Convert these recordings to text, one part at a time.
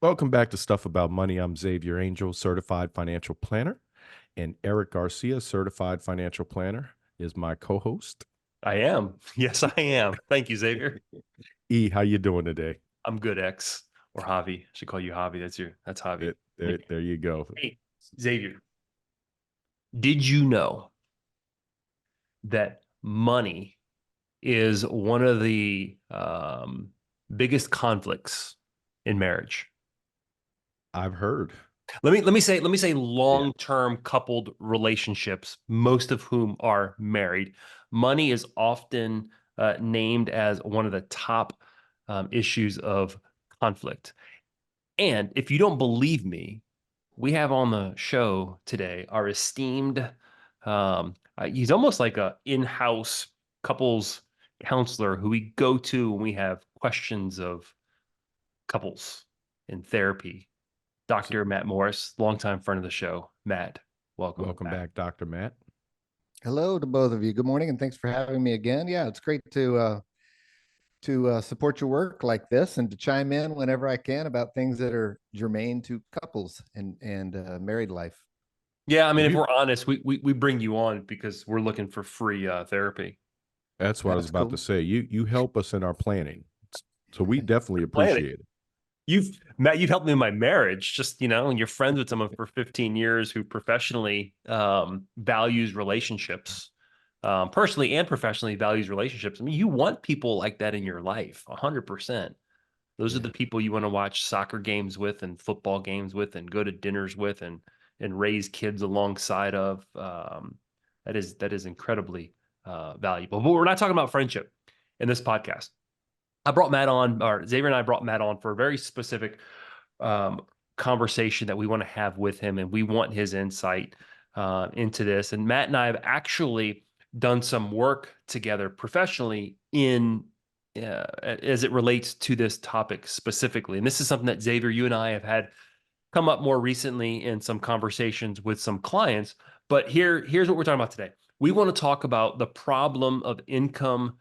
Welcome back to Stuff About Money. I'm Xavier Angel, certified financial planner, and Erik Garcia, certified financial planner, is my co-host. I am. Yes, I am. Thank you, Xavier. How you doing today? I'm good, X or Javi. I should call you Javi. That's Javi. There you go. Hey, Xavier, did you know that money is one of the biggest conflicts in marriage? I've heard. Let me say Yeah, long-term coupled relationships, most of whom are married. Money is often named as one of the top issues of conflict. And if you don't believe me, we have on the show today our esteemed, he's almost like a in-house couples counselor who we go to when we have questions of couples in therapy. so Dr. Matt Morris, longtime friend of the show. Matt, welcome welcome back. back, Dr. Matt. Hello to both of you. Good morning, and thanks for having me again. Yeah, it's great to support your work like this and to chime in whenever I can about things that are germane to couples and married life. Yeah, I mean, if You we're honest, we bring you on because we're looking for free therapy. That's what I was That's about to cool. say. You help us in our planning. So we definitely Planning. appreciate it. You've helped me in my marriage, just, and you're friends with someone for 15 years who professionally values relationships, personally and professionally values relationships. I mean, you want people like that in your life, 100%. Those are Yeah. the people you want to watch soccer games with and football games with and go to dinners with and raise kids alongside of. That is incredibly valuable. But we're not talking about friendship in this podcast. I brought Matt on, or Xavier and I brought Matt on for a very specific um, conversation that we want to have with him, and we want his insight into this. And Matt and I have actually done some work together professionally in as it relates to this topic specifically. And this is something that Xavier, you and I have had come up more recently in some conversations with some clients. But here's what we're talking about today. We want to talk about the problem of income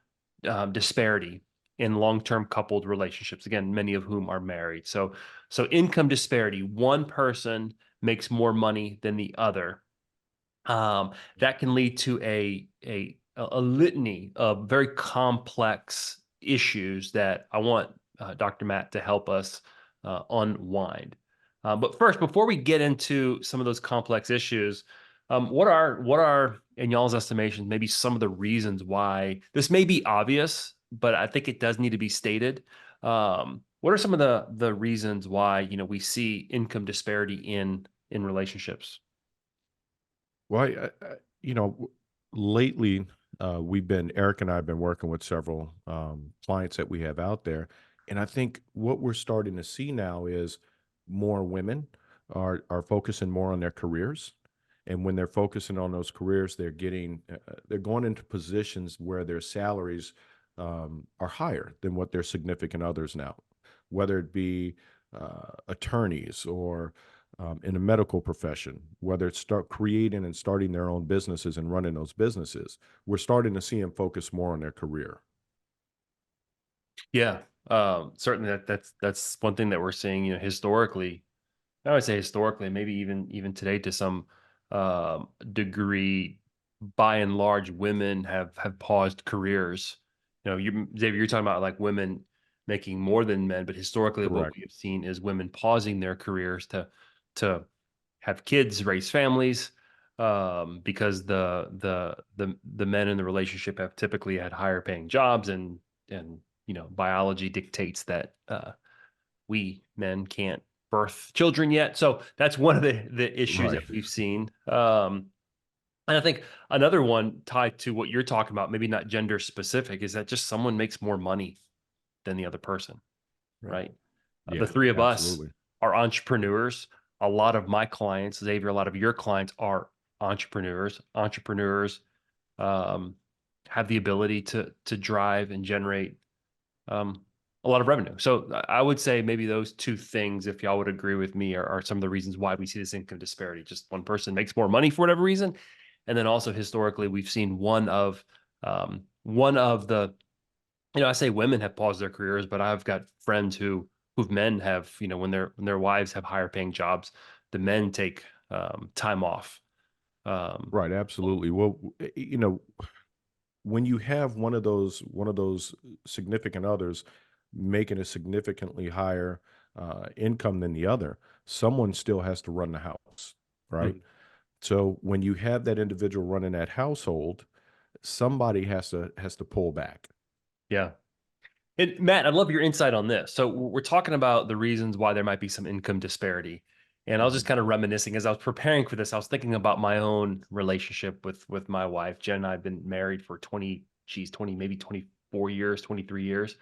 disparity in long-term coupled relationships. Again, many of whom are married. So income disparity. One person makes more money than the other. That can lead to a litany of very complex issues that I want Dr. Matt to help us unwind. But first, before we get into some of those complex issues, what are in y'all's estimations maybe some of the reasons why this may be obvious, but I think it does need to be stated. What are some of the reasons why we see income disparity in relationships? Well, lately Eric and I have been working with several clients that we have out there, and I think what we're starting to see now is more women are focusing more on their careers, and when they're focusing on those careers, they're going into positions where their salaries are higher than what their significant others now, whether it be attorneys or in the medical profession, whether it's start creating and starting their own businesses and running those businesses, we're starting to see them focus more on their career. Yeah, certainly that's one thing that we're seeing, historically. I would say historically, maybe even today to some degree, by and large, women have paused careers. Xavier, you're talking about like women making more than men, but historically, what Correct. we have seen is women pausing their careers to have kids, raise families, because the men in the relationship have typically had higher paying jobs, and biology dictates that we men can't birth children yet. So that's one of the issues Right. that we've seen. And I think another one tied to what you're talking about, maybe not gender specific, is that just someone makes more money than the other person, Right. right? The Yeah, three of us absolutely. are entrepreneurs. A lot of my clients, Xavier, a lot of your clients are entrepreneurs. Entrepreneurs um, have the ability to drive and generate um, a lot of revenue. So I would say maybe those two things, if y'all would agree with me, are some of the reasons why we see this income disparity. Just one person makes more money for whatever reason, and then also historically we've seen one of the I say women have paused their careers, but I've got friends who who men have, when their wives have higher paying jobs, the men take time off. Right, absolutely. Well, when you have one of those significant others making a significantly higher income than the other, someone still has to run the house, right? Mhm. So when you have that individual running that household, somebody has to pull back. Yeah. And Matt, I'd love your insight on this. So we're talking about the reasons why there might be some income disparity. And I was just Mhm. kind of reminiscing as I was preparing for this. I was thinking about my own relationship with my wife. Jen and I have been married for 20, maybe 24 years, 23 years.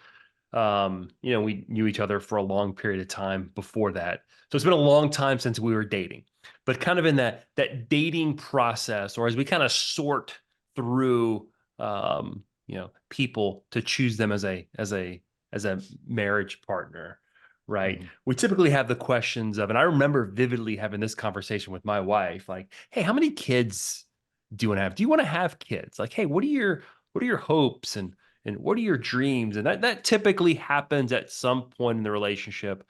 We knew each other for a long period of time before that. So it's been a long time since we were dating. But kind of in that dating process, or as we kind of sort through people to choose them as a marriage partner, right? Mhm. We typically have the questions of, and I remember vividly having this conversation with my wife, like, hey, how many kids do you want to have? Do you want to have kids? Like, hey, what are your hopes and what are your dreams? And that typically happens at some point in the relationship.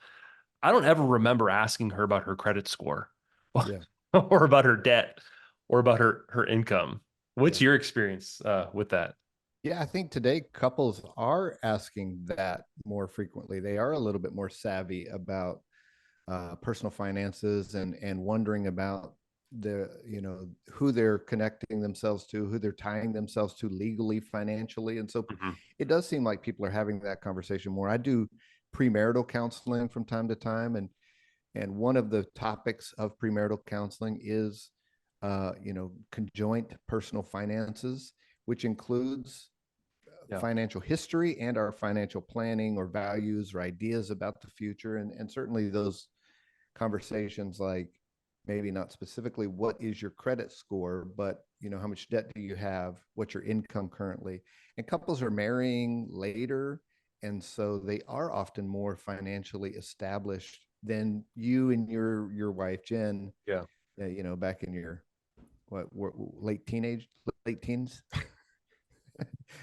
I don't ever remember asking her about her credit score Yeah. or about her debt or about her income. What's Yeah. your experience with that? Yeah, I think today couples are asking that more frequently. They are a little bit more savvy about personal finances and wondering about who they're connecting themselves to, who they're tying themselves to legally, financially, and so Mhm. it does seem like people are having that conversation more. I do premarital counseling from time to time, and one of the topics of premarital counseling is conjoint personal finances, which includes Yeah. financial history and our financial planning or values or ideas about the future. And certainly those conversations, like maybe not specifically what is your credit score, but how much debt do you have, what's your income currently. And couples are marrying later, and so they are often more financially established than you and your wife Jen, Yeah. back in your late teens,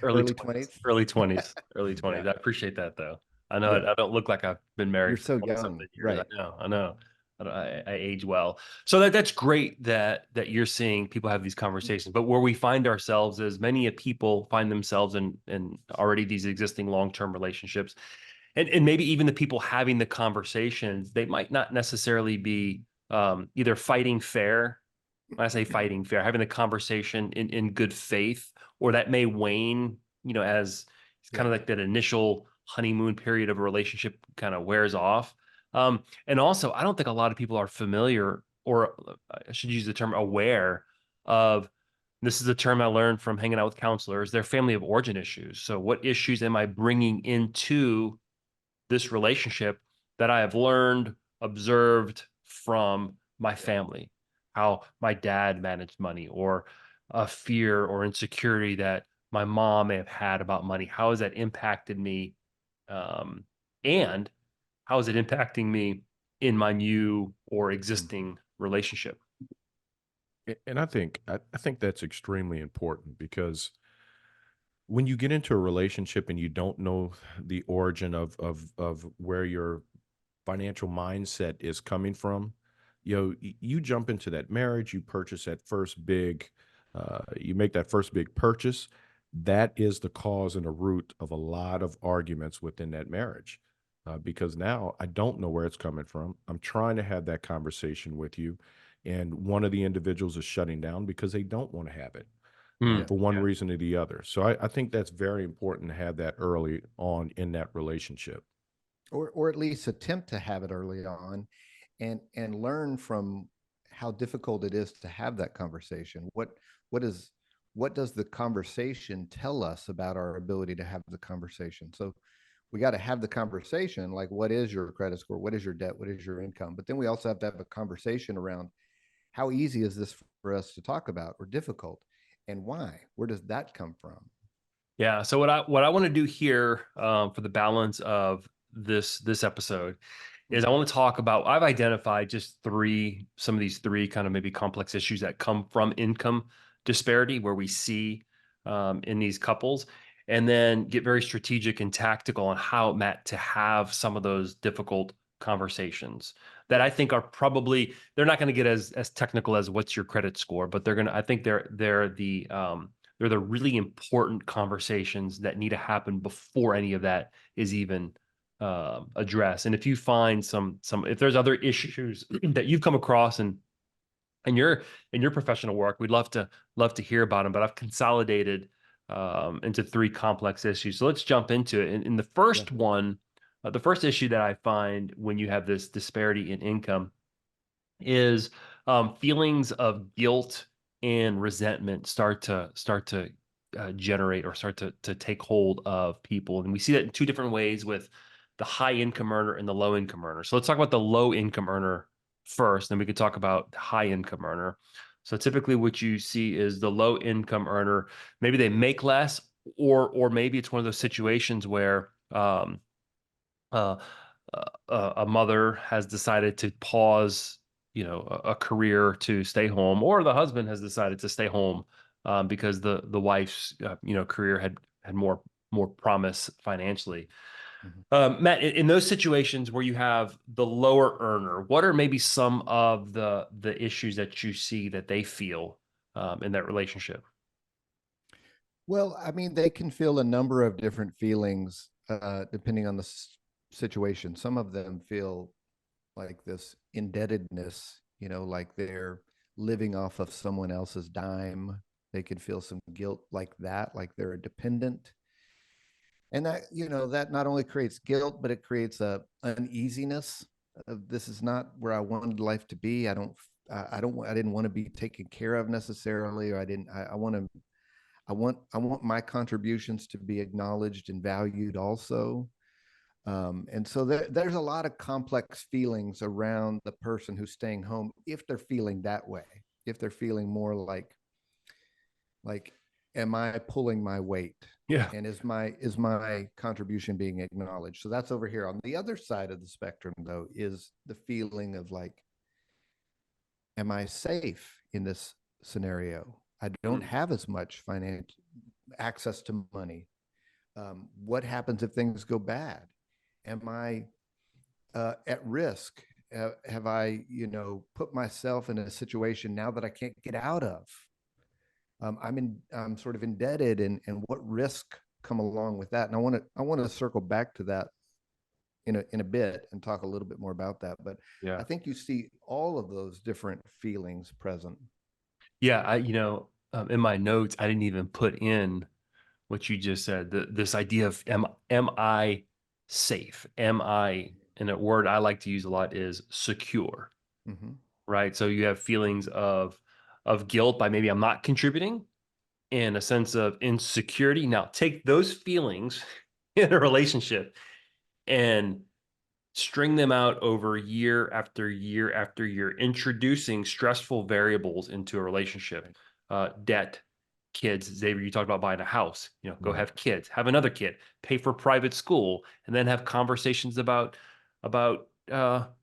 Early early 20s, 20s. early 20s, early Yeah. 20s. I appreciate that though. I know Yeah. I don't look like I've been You're married for so 20 young, something years. right? I know. I age well. So that's great that you're seeing people have these conversations. But where we find ourselves is many people find themselves in already these existing long-term relationships. And maybe even the people having the conversations, they might not necessarily be either fighting fair. When I say fighting fair, having the conversation in good faith, or that may wane, as it's kind Yeah. of like that initial honeymoon period of a relationship kind of wears off. And also, I don't think a lot of people are familiar, or I should use the term aware of, this is a term I learned from hanging out with counselors, their family of origin issues. So what issues am I bringing into this relationship that I have learned, observed from my family, how my dad managed money, or a fear or insecurity that my mom may have had about money. How has that impacted me? Um, and how is it impacting me in my new or Mhm. existing relationship? And I think that's extremely important because when you get into a relationship and you don't know the origin of where your financial mindset is coming from, you jump into that marriage, you purchase that first big, you make that first big purchase. That is the cause and the root of a lot of arguments within that marriage. Because now I don't know where it's coming from. I'm trying to have that conversation with you, and one of the individuals is shutting down because they don't want to have it Hmm. Yeah. for one Yeah. reason or the other. So I think that's very important to have that early on in that relationship. Or at least attempt to have it early on, and learn from how difficult it is to have that conversation. What is what does the conversation tell us about our ability to have the conversation? So we got to have the conversation, like what is your credit score, what is your debt, what is your income, but then we also have to have a conversation around how easy is this for us to talk about, or difficult, and why, where does that come from? Yeah. So what I want to do here, for the balance of this episode, is I want to talk about, I've identified just some of these three kind of maybe complex issues that come from income disparity, where we see in these couples. and then get very strategic and tactical on how, Matt, to have some of those difficult conversations that I think are probably, they're not going to get as technical as what's your credit score, but they're going to, I think they're the really important conversations that need to happen before any of that is even addressed. And if you find if there's other issues that you've come across and in your professional work, we'd love to hear about them, but I've consolidated into three complex issues. So let's jump into it. In the first one, the first issue that I find when you have this disparity in income is feelings of guilt and resentment start to generate or start to take hold of people. And we see that in two different ways with the high income earner and the low income earner. So let's talk about the low income earner first, then we could talk about the high income earner. So typically what you see is the low income earner, maybe they make less, or maybe it's one of those situations where uh, a mother has decided to pause, a career to stay home, or the husband has decided to stay home because the wife's career had more promise financially. Matt, in those situations where you have the lower earner, what are maybe some of the issues that you see that they feel in that relationship? Well, I mean, they can feel a number of different feelings depending on the situation. Some of them feel like this indebtedness, like they're living off of someone else's dime. They could feel some guilt like that, like they're a dependent. And that, that not only creates guilt, but it creates a uneasiness of this is not where I wanted life to be. I didn't want to be taken care of necessarily, or I want my contributions to be acknowledged and valued also. And so there's a lot of complex feelings around the person who's staying home if they're feeling that way, if they're feeling more like, am I pulling my weight? Yeah. And is my contribution being acknowledged? So that's over here. On the other side of the spectrum, though, is the feeling of like, am I safe in this scenario? I don't have as much financial access to money. What happens if things go bad? Am I at risk? Have I, put myself in a situation now that I can't get out of? I'm sort of indebted, and what risk come along with that? And I want to circle back to that in a bit and talk a little bit more about that. But Yeah. I think you see all of those different feelings present. Yeah. In my notes, I didn't even put in what you just said. This idea of am I safe? Am I, and a word I like to use a lot is secure, Mm-hmm. right? So you have feelings of guilt by maybe I'm not contributing, and a sense of insecurity. Now take those feelings in a relationship and string them out over year after year after year, introducing stressful variables into a relationship, debt, kids. Xavier, you talked about buying a house, go have kids, have another kid, pay for private school, and then have conversations about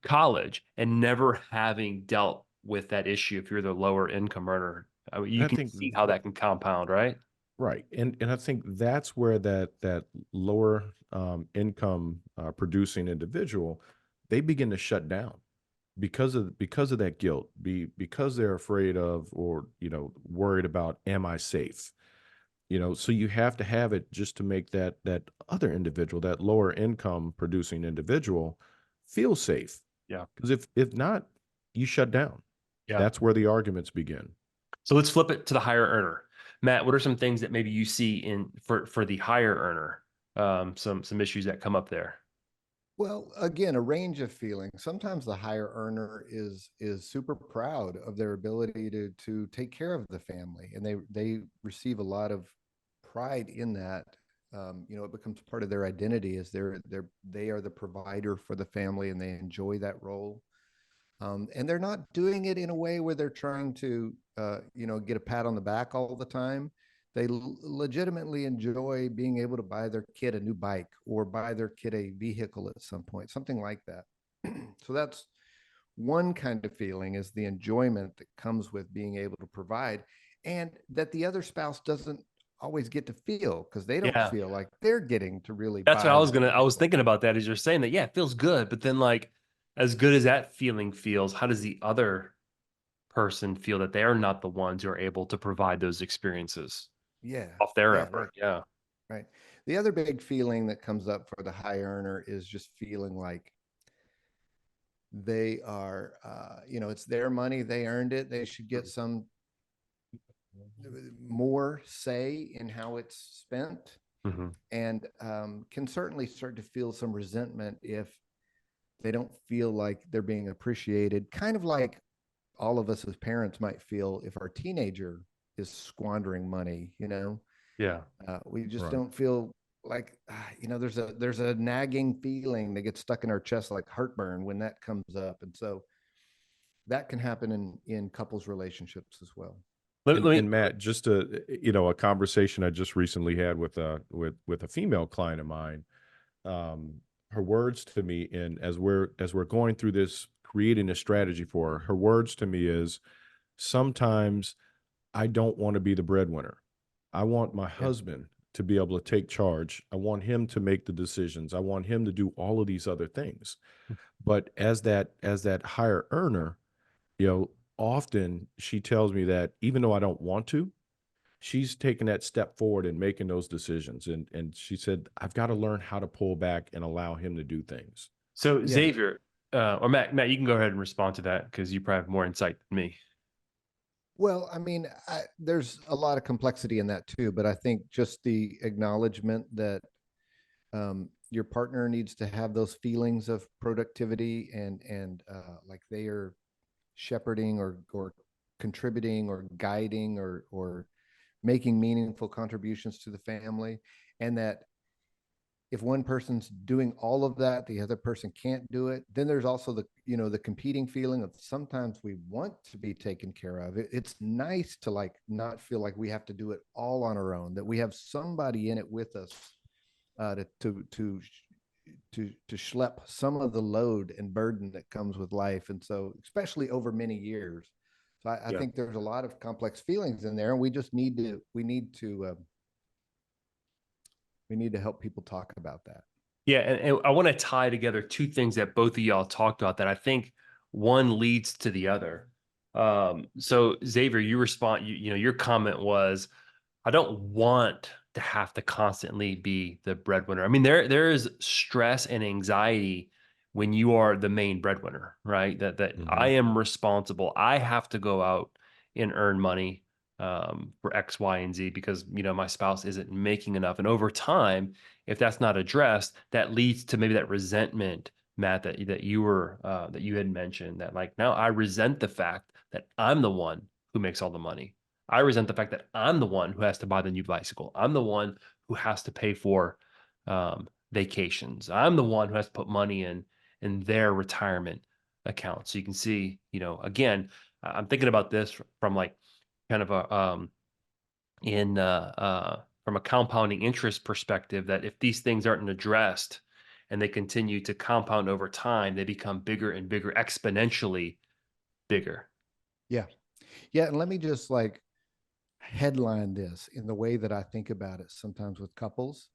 college, and never having dealt with that issue. If you're the lower income earner, I mean, you I can think see how that can compound, right? right, and I think that's where that lower income producing individual, they begin to shut down because of that guilt, because they're afraid of, or worried about, am I safe? So you have to have it just to make that other individual, that lower income producing individual, feel safe. Yeah. Because if not, you shut down. Yeah. That's where the arguments begin. So let's flip it to the higher earner. Matt, what are some things that maybe you see for the higher earner? Some issues that come up there. Well, again, a range of feelings. Sometimes the higher earner is super proud of their ability to take care of the family, and they receive a lot of pride in that. It becomes part of their identity as they are the provider for the family, and they enjoy that role. And they're not doing it in a way where they're trying to, get a pat on the back all the time. They legitimately enjoy being able to buy their kid a new bike or buy their kid a vehicle at some point, something like that. So that's one kind of feeling, is the enjoyment that comes with being able to provide, and that the other spouse doesn't always get to feel, because they don't Yeah. feel like they're getting to really That's what buy what I they was want. thinking about that as you're saying that. Yeah, it feels good. But then like, as good as that feeling feels, how does the other person feel that they're not the ones who are able to provide those experiences Yeah, off their yeah, effort? Yeah. right. The other big feeling that comes up for the high earner is just feeling like they are, it's their money, they earned it, they should get some more say in how it's spent, Mm-hmm. and can certainly start to feel some resentment if they don't feel like they're being appreciated, kind of like all of us as parents might feel if our teenager is squandering money. Yeah. We just Right. don't feel like, there's a nagging feeling that gets stuck in our chest like heartburn when that comes up, and so that can happen in couples relationships as well. And Let me, Matt, just a conversation I just recently had with a female client of mine. Her words to me, and as we're going through this, creating a strategy for her, her words to me is, sometimes I don't want to be the breadwinner. I want my Yeah. husband to be able to take charge. I want him to make the decisions. I want him to do all of these other things. But as that higher earner, often she tells me that even though I don't want to, she's taking that step forward and making those decisions. And she said, I've got to learn how to pull back and allow him to do things. so Yeah. Xavier, or Matt, you can go ahead and respond to that because you probably have more insight than me. Well, I mean, there's a lot of complexity in that too, but I think just the acknowledgement that your partner needs to have those feelings of productivity, and like they are shepherding or contributing or guiding or making meaningful contributions to the family, and that if one person's doing all of that, the other person can't do it. Then there's also the competing feeling of sometimes we want to be taken care of. It's nice to like not feel like we have to do it all on our own, that we have somebody in it with us, to schlep some of the load and burden that comes with life. And so, especially over many years. So I Yeah. think there's a lot of complex feelings in there, and we need to help people talk about that. Yeah, and I want to tie together two things that both of y'all talked about that I think one leads to the other. So Xavier, your comment was, I don't want to have to constantly be the breadwinner. I mean, there is stress and anxiety when you are the main breadwinner, right? That I Mhm. am responsible. I have to go out and earn money for X, Y, and Z because my spouse isn't making enough. And over time, if that's not addressed, that leads to maybe that resentment, Matt, that you had mentioned, that like now I resent the fact that I'm the one who makes all the money. I resent the fact that I'm the one who has to buy the new bicycle. I'm the one who has to pay for vacations. I'm the one who has to put money in their retirement account. So you can see, again, I'm thinking about this from like kind of a in from a compounding interest perspective, that if these things aren't addressed and they continue to compound over time, they become bigger and bigger, exponentially bigger. Yeah. Yeah. And let me just like headline this in the way that I think about it sometimes with couples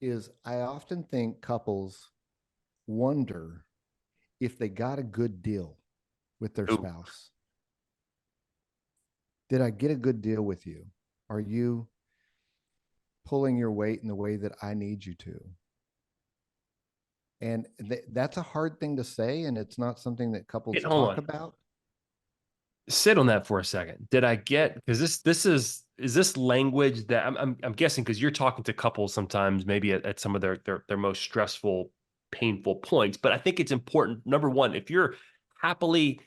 is I often think couples wonder if they got a good deal with their Ooh. spouse. Did I get a good deal with you? Are you pulling your weight in the way that I need you to? And that's a hard thing to say. And it's not something that couples Hold talk on. about. Sit on that for a second. Did I get, because this is this language that I'm guessing, because you're talking to couples sometimes maybe at some of their most stressful, painful points. But I think it's important. Number one, if you're happily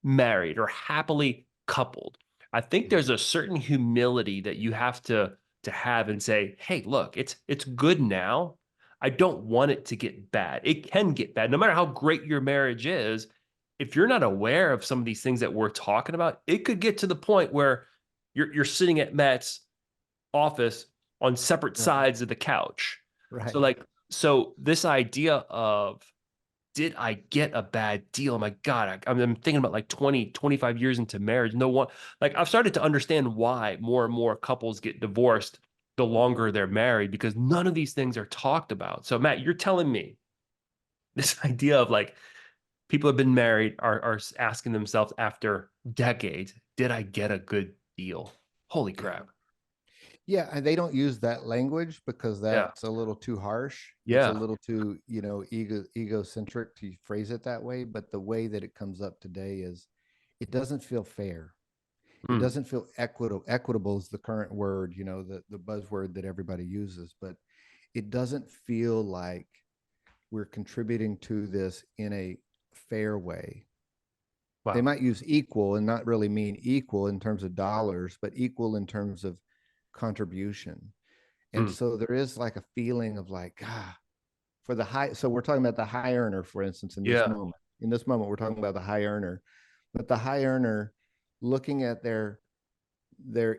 married or happily coupled, I think there's a certain humility that you have to have and say, hey, look, it's good now. I don't want it to get bad. It can get bad. No matter how great your marriage is, if you're not aware of some of these things that we're talking about, it could get to the point where you're sitting at Matt's office on separate Right. sides of the couch. So Right. like, so this idea of did I get a bad deal? Oh my God, I'm thinking about like 20, 25 years into marriage. No one, like I've started to understand why more and more couples get divorced the longer they're married, because none of these things are talked about. So Matt, you're telling me this idea of like people have been married are asking themselves after decades, did I get a good deal? Holy crap. Yeah, and they don't use that language because Yeah. that's a little too harsh. It's a Yeah. little too, egocentric to phrase it that way. But the way that it comes up today is it doesn't feel fair. It Mm. doesn't feel equitable. Equitable is the current word, the buzzword that everybody uses, but it doesn't feel like we're contributing to this in a fair way. They Wow. might use equal and not really mean equal in terms of dollars, but equal in terms of contribution. And Mm. so there is like a feeling of like, for the high. So we're talking about the high earner, for instance, in this Yeah. moment. In this moment, we're talking about the high earner, but the high earner looking at their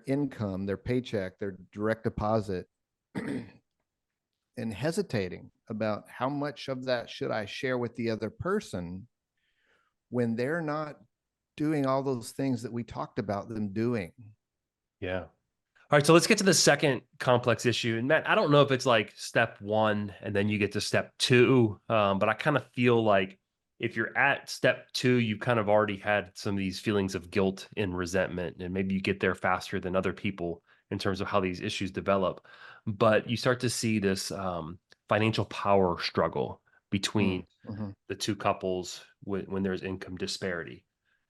income, their paycheck, their direct deposit, and hesitating about how much of that should I share with the other person when they're not doing all those things that we talked about them doing. Yeah. All right, so let's get to the second complex issue. And Matt, I don't know if it's like step one and then you get to step two, but I kind of feel like if you're at step two, you've kind of already had some of these feelings of guilt and resentment, and maybe you get there faster than other people in terms of how these issues develop. But you start to see this financial power struggle between Mm-hmm. the two couples when there's income disparity.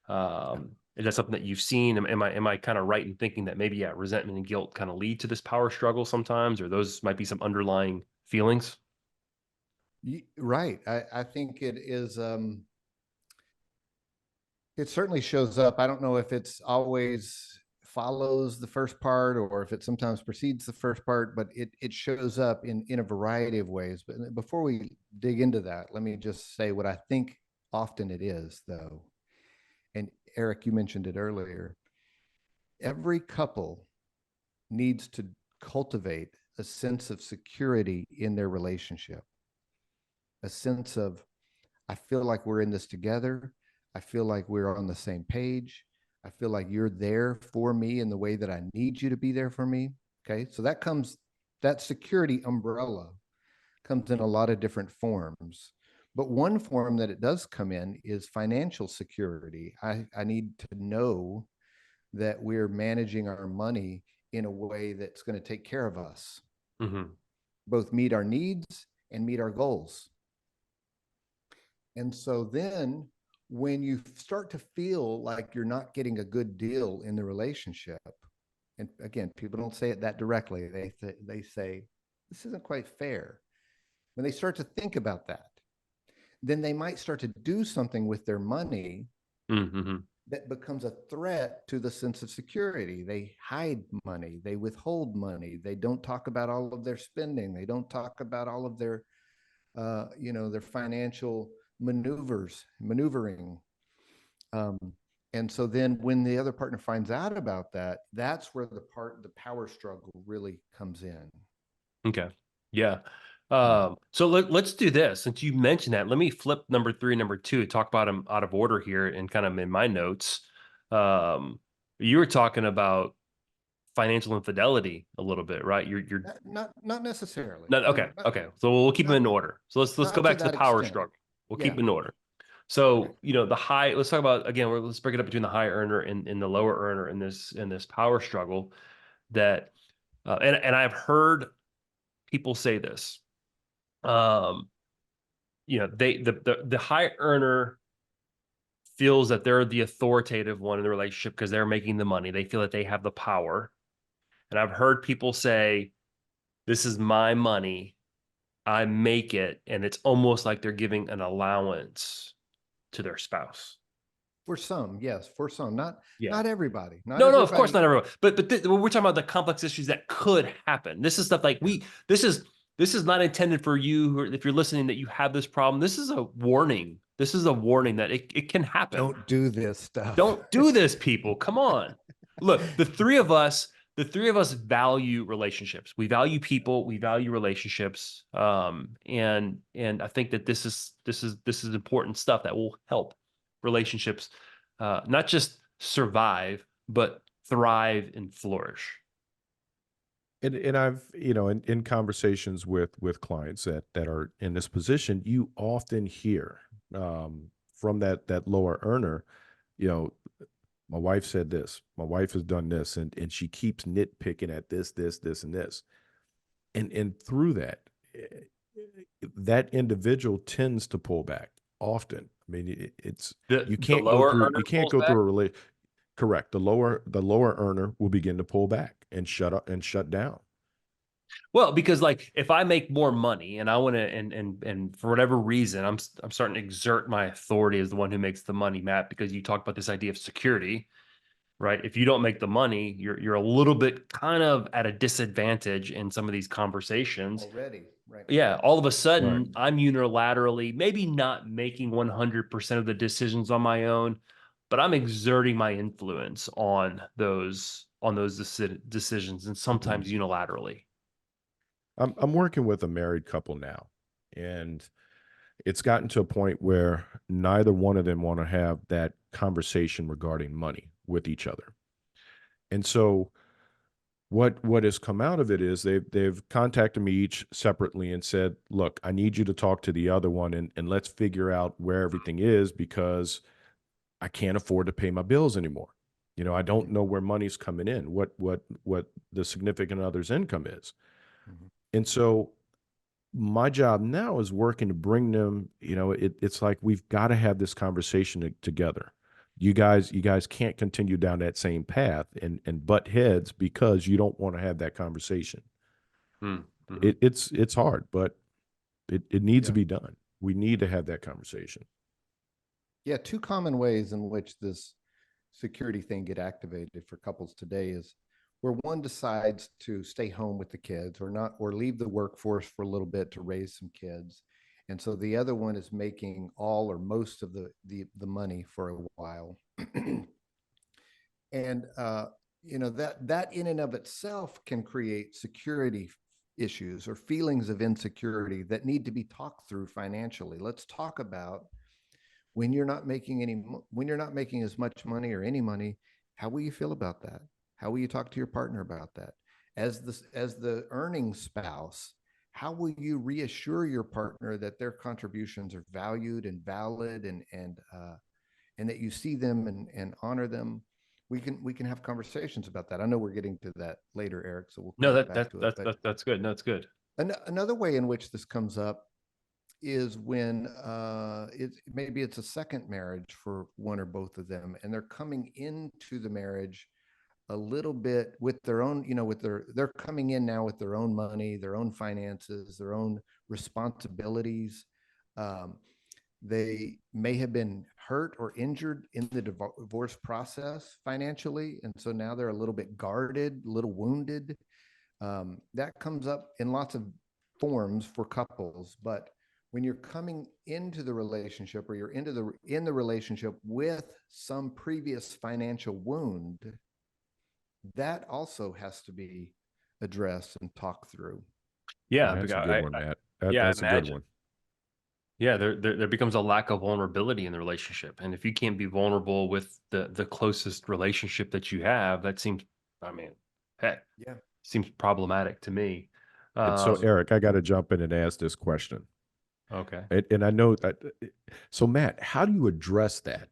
Is that something that you've seen? Am I kind of right in thinking that maybe resentment and guilt kind of lead to this power struggle sometimes, or those might be some underlying feelings? Right. I think it is. It certainly shows up. I don't know if it's always follows the first part or if it sometimes precedes the first part, but it shows up in a variety of ways. But before we dig into that, let me just say what I think often it is, though. And Eric, you mentioned it earlier. Every couple needs to cultivate a sense of security in their relationship, a sense of, I feel like we're in this together. I feel like we're on the same page. I feel like you're there for me in the way that I need you to be there for me. Okay. So that security umbrella comes in a lot of different forms. But one form that it does come in is financial security. I need to know that we're managing our money in a way that's going to take care of us, Mm-hmm. both meet our needs and meet our goals. And so then when you start to feel like you're not getting a good deal in the relationship, and again, people don't say it that directly. They say, this isn't quite fair. When they start to think about that, then they might start to do something with their money Mm-hmm. that becomes a threat to the sense of security. They hide money, they withhold money, they don't talk about all of their spending, they don't talk about all of their their financial maneuvering. Um, and so then when the other partner finds out about that, that's where the power struggle really comes in. Okay. Yeah. Yeah. So let's do this. Since you mentioned that, let me flip number three, number two, talk about them out of order here and kind of in my notes. Um, you were talking about financial infidelity a little bit, right? You're Not necessarily. not okay. Okay. So we'll keep them Not in order. So let's go not to back to the that power extent. struggle. We'll keep Yeah. them in order. Okay. So, the high, let's talk about again, let's break it up between the high earner and the lower earner in this power struggle that and I've heard people say this. Um, the high earner feels that they're the authoritative one in the relationship because they're making the money. They feel that they have the power. And I've heard people say, this is my money. I make it. And it's almost like they're giving an allowance to their spouse. For some, yes, for some, Yeah. not everybody, not No, of course everybody. not everyone. But we're talking about the complex issues that could happen. This is stuff like this is not intended for you, or if you're listening that you have this problem. This is a warning. This is a warning that it can happen. Don't do this stuff. Don't do this, people. Come on. Look, the three of us the three of us value relationships. We value people. We value relationships. And I think that this is important stuff that will help relationships, not just survive, but thrive and flourish. And I've, in conversations with clients that are in this position, you often hear from that lower earner, you know, my wife said this, my wife has done this, and she keeps nitpicking at this, and this. And through that, that individual tends to pull back often. I mean, it's The you can't go lower through earner you can't pulls go back. through a relate. Correct. The lower earner will begin to pull back and shut up and shut down. Well, because like if I make more money and I want to, and for whatever reason, I'm starting to exert my authority as the one who makes the money, Matt, because you talked about this idea of security, right? If you don't make the money, you're a little bit kind of at a disadvantage in some of these conversations. Already, right? Yeah, all of a Right. sudden I'm unilaterally, maybe not making 100% of the decisions on my own, but I'm exerting my influence on those decisions, and sometimes unilaterally. I'm working with a married couple now, and it's gotten to a point where neither one of them want to have that conversation regarding money with each other. And so what has come out of it is they've contacted me each separately and said, look, I need you to talk to the other one, and let's figure out where everything is, because I can't afford to pay my bills anymore. I don't know where money's coming in, what the significant other's income is. Mhm. And so my job now is working to bring them, it's like we've got to have this conversation together. You guys can't continue down that same path and butt heads because you don't want to have that conversation. Mm-hmm. It's hard, but it needs to Yeah. be done. We need to have that conversation. Yeah, two common ways in which this security thing get activated for couples today is where one decides to stay home with the kids or not, or leave the workforce for a little bit to raise some kids. And so the other one is making all or most of the money for a while. And that in and of itself can create security issues or feelings of insecurity that need to be talked through financially. Let's talk about when you're not making as much money or any money, how will you feel about that? How will you talk to your partner about that? As the earning spouse, how will you reassure your partner that their contributions are valued and valid, and that you see them and honor them? We can have conversations about that. I know we're getting to that later, Eric, so we'll No, come back to it. But that's good. No, that's good. another way in which this comes up is when maybe it's a second marriage for one or both of them, and they're coming into the marriage a little bit with their own, they're coming in now with their own money, their own finances, their own responsibilities. They may have been hurt or injured in the divorce process financially, and so now they're a little bit guarded, a little wounded. That comes up in lots of forms for couples, but when you're coming into the relationship, or you're in the relationship with some previous financial wound, that also has to be addressed and talked through. Yeah, That's a good one, Matt. yeah, I That's a good imagine. one. Yeah, there becomes a lack of vulnerability in the relationship, and if you can't be vulnerable with the closest relationship that you have, that seems, I mean, heck, Yeah. seems problematic to me. And so, Um, Eric, I got to jump in and ask this question. okay. And I know that. So, Matt, how do you address that?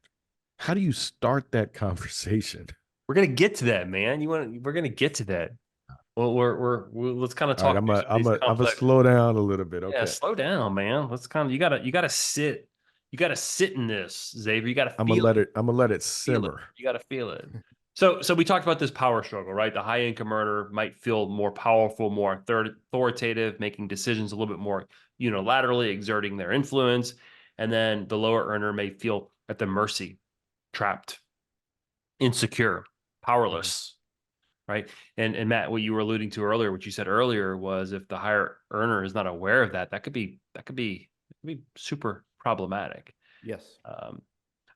How do you start that conversation? We're gonna get to that, man. We're gonna get to that. Well, let's kind of All right, talk through some of these I'm a complex. slow down a little bit. Yeah, Okay, slow down, man. Let's kind of you gotta sit in this, Xavier. You gotta feel it. I'm gonna let it Feel it. simmer. You gotta feel it. So we talked about this power struggle, right? The high income earner might feel more powerful, more authoritative, making decisions a little bit more unilaterally, exerting their influence. And then the lower earner may feel at the mercy, trapped, insecure, powerless, right? And Matt, what you were alluding to earlier, what you said earlier was if the higher earner is not aware of that, that could be super problematic. Yes.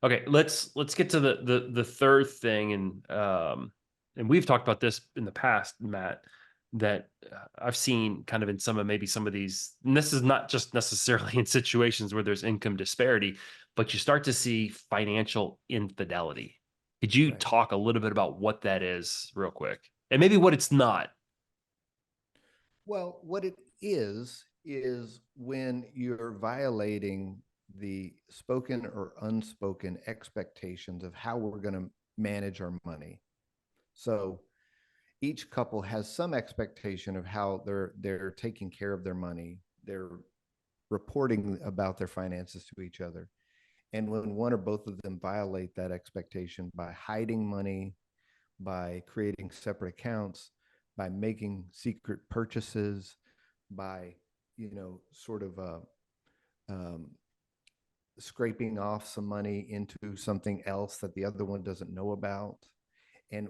Okay, let's get to the third thing, and and we've talked about this in the past, Matt, that I've seen kind of in some of these, and this is not just necessarily in situations where there's income disparity, but you start to see financial infidelity. Could you Right. talk a little bit about what that is real quick, and maybe what it's not? Well, what it is when you're violating the spoken or unspoken expectations of how we're going to manage our money. So each couple has some expectation of how they're taking care of their money. They're reporting about their finances to each other. And when one or both of them violate that expectation by hiding money, by creating separate accounts, by making secret purchases, by, sort of um, scraping off some money into something else that the other one doesn't know about, and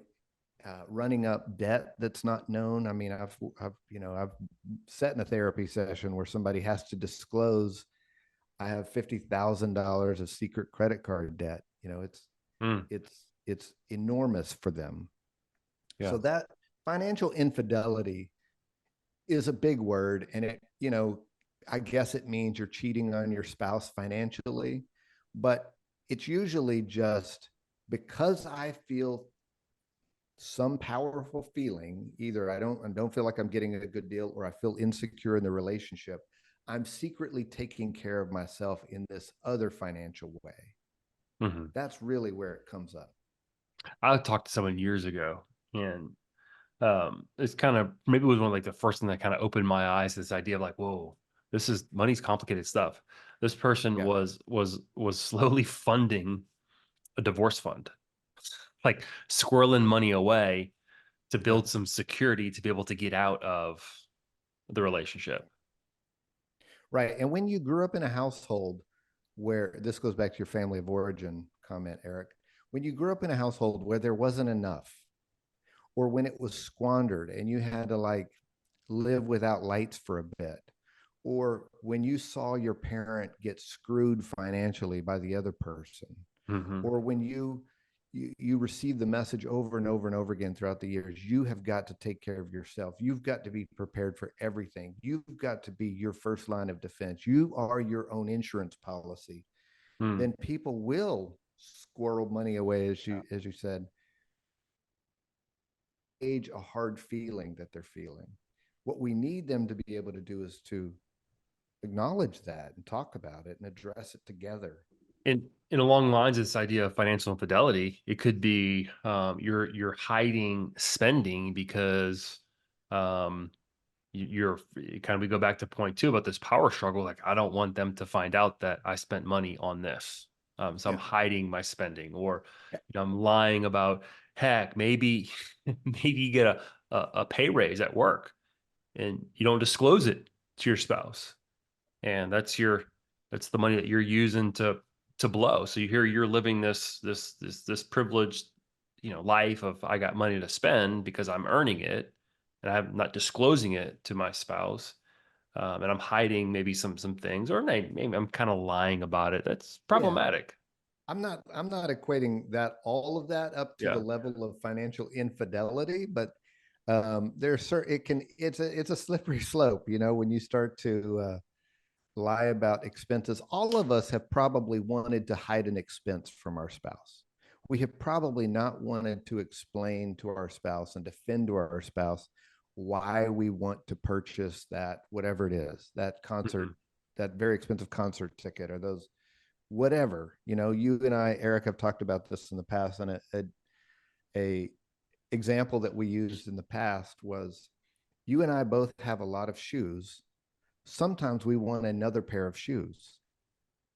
running up debt that's not known. I mean, I've sat in a therapy session where somebody has to disclose, I have $50,000 of secret credit card debt. Mm, It's enormous for them. yeah. So that financial infidelity is a big word, and I guess it means you're cheating on your spouse financially, but it's usually just because I feel some powerful feeling, either I don't feel like I'm getting a good deal, or I feel insecure in the relationship. I'm secretly taking care of myself in this other financial way. Mhm. That's really where it comes up. I talked to someone years ago, and it's kind of maybe it was one of like the first thing that kind of opened my eyes to this idea of like, whoa, this is money's complicated stuff. This person Yeah. was slowly funding a divorce fund, like squirreling money away to Yeah. build some security to be able to get out of the relationship. Right. And when you grew up in a household where, this goes back to your family of origin comment, Eric, when you grew up in a household where there wasn't enough, or when it was squandered and you had to like live without lights for a bit, or when you saw your parent get screwed financially by the other person, Hmm. or when you receive the message over and over and over again throughout the years, you have got to take care of yourself, you've got to be prepared for everything, you've got to be your first line of defense, you are your own insurance policy, Mm. then people will squirrel money away, as you said, age a hard feeling that they're feeling. What we need them to be able to do is to acknowledge that and talk about it and address it together. And along lines of this idea of financial infidelity, it could be you're hiding spending because um, kind of we go back to point two about this power struggle. Like I don't want them to find out that I spent money on this, so I'm Yeah. hiding my spending, or I'm lying about. Heck, maybe maybe you get a pay raise at work and you don't disclose it to your spouse, and that's the money that you're using to blow. So you hear you're living this privileged, life of I got money to spend because I'm earning it, and I'm not disclosing it to my spouse, and I'm hiding maybe some things, or maybe I'm kind of lying about it. That's Yeah. problematic. I'm not equating that, all of that, up to the Yeah. level of financial infidelity, but there's certain, it's a slippery slope, when you start to lie about expenses. All of us have probably wanted to hide an expense from our spouse. We have probably not wanted to explain to our spouse and defend to our spouse why we want to purchase that, whatever it is, that concert, Mhm. that very expensive concert ticket, or those, whatever. You and I, Eric, have talked about this in the past, and a example that we used in the past was, you and I both have a lot of shoes. Sometimes we want another pair of shoes.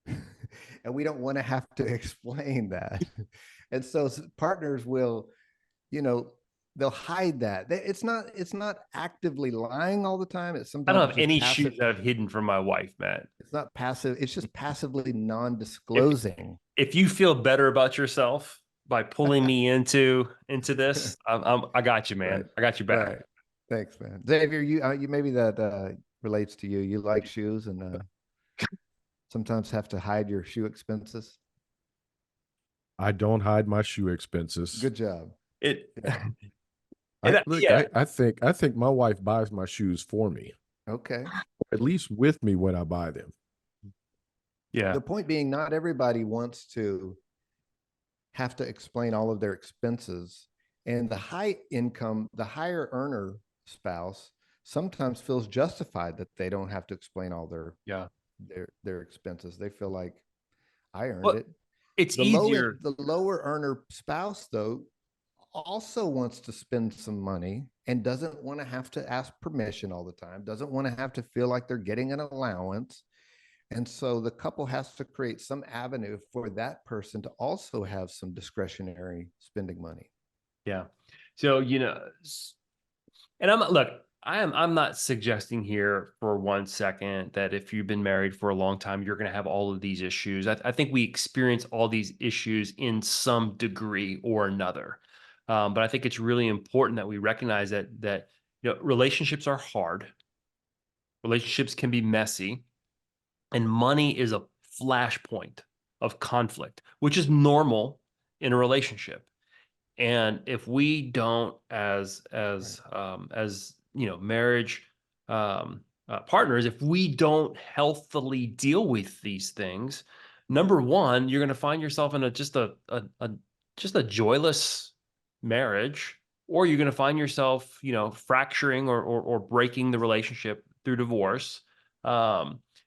And we don't want to have to explain that. And so partners will, you know, they'll hide that. It's not actively lying all the time. It's I don't sometimes have just any passive. shoes that I've hidden from my wife, Matt. It's not passive. It's just passively If non-disclosing. if you feel better about yourself by pulling me into this, I got you, Right. man. I got you back. Right. Thanks, man. Xavier, you maybe that relates to you. You like shoes, and sometimes have to hide your shoe expenses. I don't hide my shoe expenses. Good job. It Yeah. And yeah, I think my wife buys my shoes for me, Okay. at least with me when I buy them. yeah, The point being, not everybody wants to have to explain all of their expenses. And the the higher earner spouse sometimes feels justified that they don't have to explain all yeah. their expenses. They feel like I earned Well, it. it's easier. The lower earner spouse, though, also wants to spend some money and doesn't want to have to ask permission all the time, doesn't want to have to feel like they're getting an allowance. And so the couple has to create some avenue for that person to also have some discretionary spending money. Yeah. So, and I'm not suggesting here for 1 second that if you've been married for a long time, you're going to have all of these issues. I think we experience all these issues in some degree or another. But I think it's really important that we recognize that relationships are hard. Relationships can be messy, and money is a flashpoint of conflict, which is normal in a relationship. And if we don't, as marriage partners, if we don't healthily deal with these things, number one, you're going to find yourself in just a joyless marriage, or you're going to find yourself, fracturing or breaking the relationship through divorce.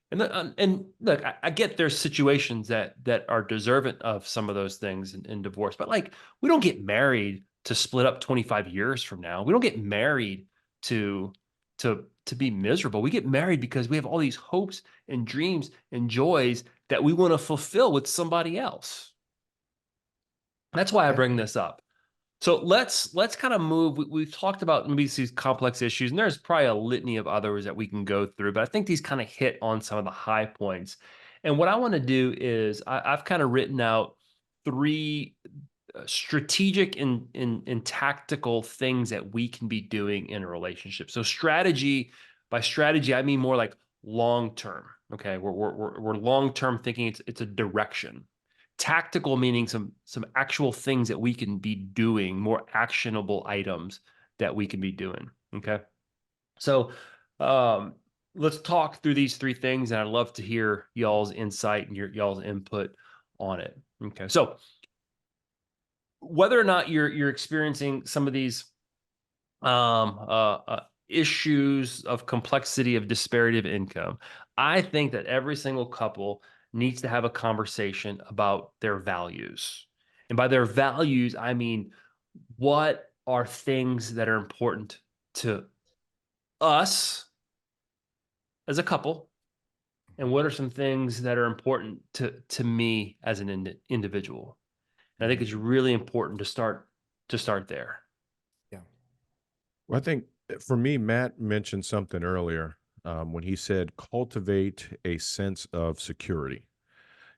And look, I get there's situations that are deserving of some of those things in divorce, but like we don't get married to split up 25 years from now. We don't get married to to be miserable. We get married because we have all these hopes and dreams and joys that we want to fulfill with somebody else. That's why I Yeah. bring this up. So let's kind of move. We've talked about maybe these complex issues, and there's probably a litany of others that we can go through, but I think these kind of hit on some of the high points. And what I want to do is I've kind of written out three strategic and tactical things that we can be doing in a relationship. So by strategy, I mean more like long term. Okay, we're long term thinking. It's a direction. Tactical meaning some actual things that we can be doing, more actionable items that we can be doing. Okay, so let's talk through these three things, and I'd love to hear y'all's insight and y'all's input on it. Okay, so whether or not you're experiencing some of these issues of complexity of disparity of income, I think that every single couple needs to have a conversation about their values. And by their values, I mean, what are things that are important to us as a couple? And what are some things that are important to me as an individual? And I think it's really important to start there. Yeah. Well, I think for me, Matt mentioned something earlier when he said cultivate a sense of security.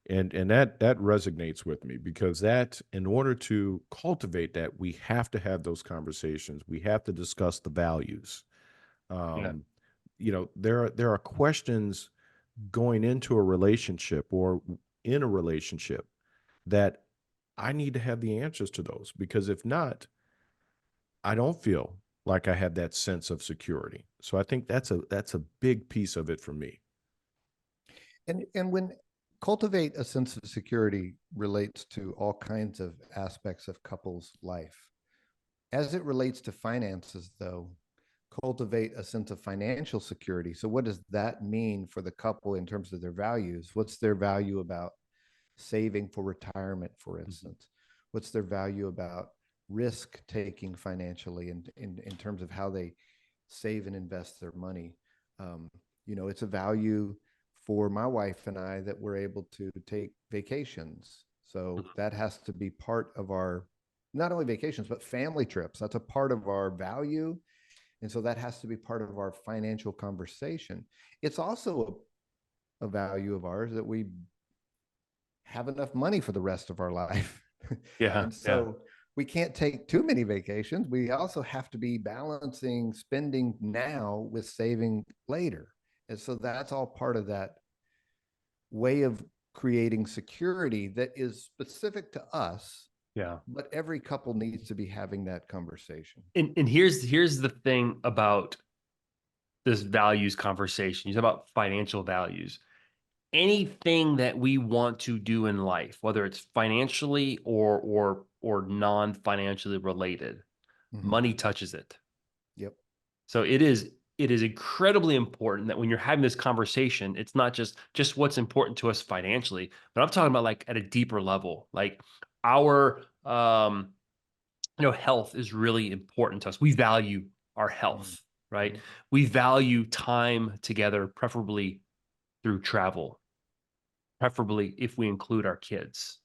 And that resonates with me because that in order to cultivate that, we have to have those conversations. We have to discuss the values. Yeah. Um, there are questions going into a relationship or in a relationship that I need to have the answers to those because if not, I don't feel like I have that sense of security. So I think that's a big piece of it for me. And when cultivate a sense of security relates to all kinds of aspects of couples' life. As it relates to finances, though, cultivate a sense of financial security. So, what does that mean for the couple in terms of their values? What's their value about saving for retirement, for instance? What's their value about risk taking financially in terms of how they save and invest their money? It's a value for my wife and I that we're able to take vacations. So that has to be part of our not only vacations, but family trips. That's a part of our value. And so that has to be part of our financial conversation. It's also a value of ours that we have enough money for the rest of our life. Yeah. And Yeah. so we can't take too many vacations. We also have to be balancing spending now with saving later. And so that's all part of that way of creating security that is specific to us Yeah. but every couple needs to be having that conversation. And here's the thing about this values conversation. You talk about financial values. Anything that we want to do in life, whether it's financially or non-financially related, Mhm. money touches it. Yep. So it is incredibly important that when you're having this conversation, it's not just what's important to us financially, but I'm talking about like at a deeper level. Like our health is really important to us. We value our health, right? Mhm. We value time together, preferably through travel, preferably if we include our kids,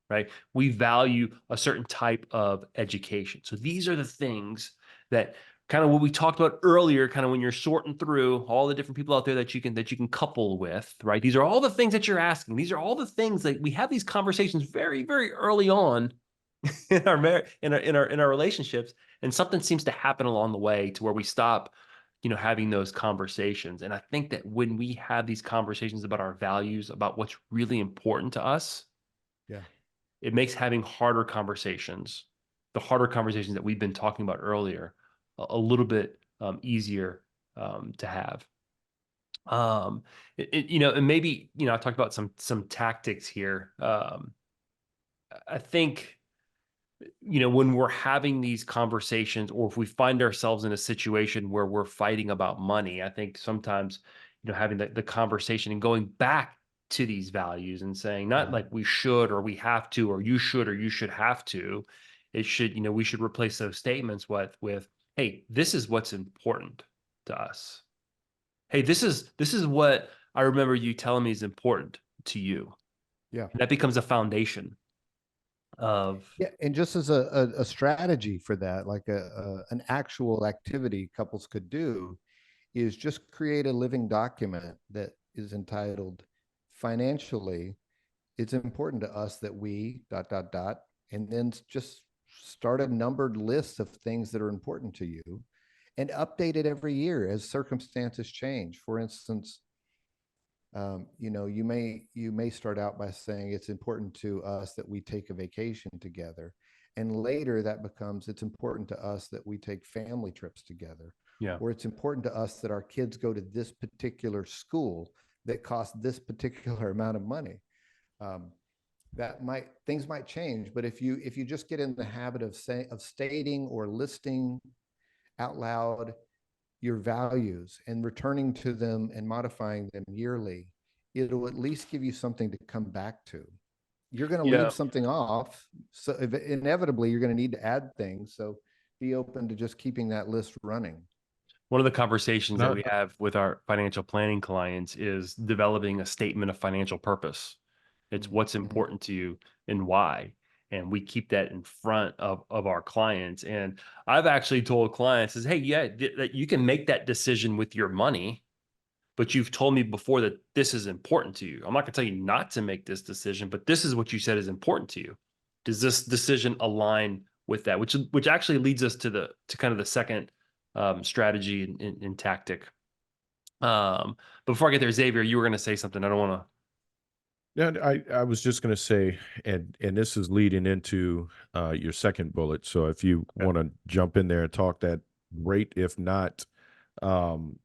right? We value a certain type of education. So these are the things that kind of what we talked about earlier, kind of when you're sorting through all the different people out there that you can couple with, right? These are all the things that you're asking. These are all the things that we have these conversations very, very early on in our relationships, and something seems to happen along the way to where we stop having those conversations. And I think that when we have these conversations about our values, about what's really important to us, Yeah. it makes having the harder conversations that we've been talking about earlier, a little bit easier to have. And maybe I talked about some tactics here. I think when we're having these conversations, or if we find ourselves in a situation where we're fighting about money, I think sometimes, having the conversation and going back to these values and saying, not like we should, or we have to, or you should, or you should have to. It should, we should replace those statements with, hey, this is what's important to us. Hey, this is what I remember you telling me is important to you. Yeah. And that becomes a foundation of, Yeah, and just as a strategy for that, like an actual activity couples could do, is just create a living document that is entitled financially. It's important to us that we dot dot dot, and then just start a numbered list of things that are important to you, and update it every year as circumstances change. For instance, you may start out by saying it's important to us that we take a vacation together, and later that becomes it's important to us that we take family trips together, yeah. or it's important to us that our kids go to this particular school that costs this particular amount of money. um, that might things might change, but if you just get in the habit of stating or listing out loud your values and returning to them and modifying them yearly, it'll at least give you something to come back to. You're going to Yeah. leave something off. So inevitably, you're going to need to add things. So be open to just keeping that list running. One of the conversations that Not, we have with our financial planning clients is developing a statement of financial purpose. It's what's Mm-hmm. important to you and why. And we keep that in front of our clients. And I've actually told clients is, hey, yeah, that you can make that decision with your money, but you've told me before that this is important to you. I'm not going to tell you not to make this decision, but this is what you said is important to you. Does this decision align with that? Which actually leads us to kind of the second strategy and tactic. But before I get there, Xavier, you were going to say something. I don't want to. yeah, I was just going to say, and this is leading into your second bullet. So if you want to jump in there and talk, that great. If not, um,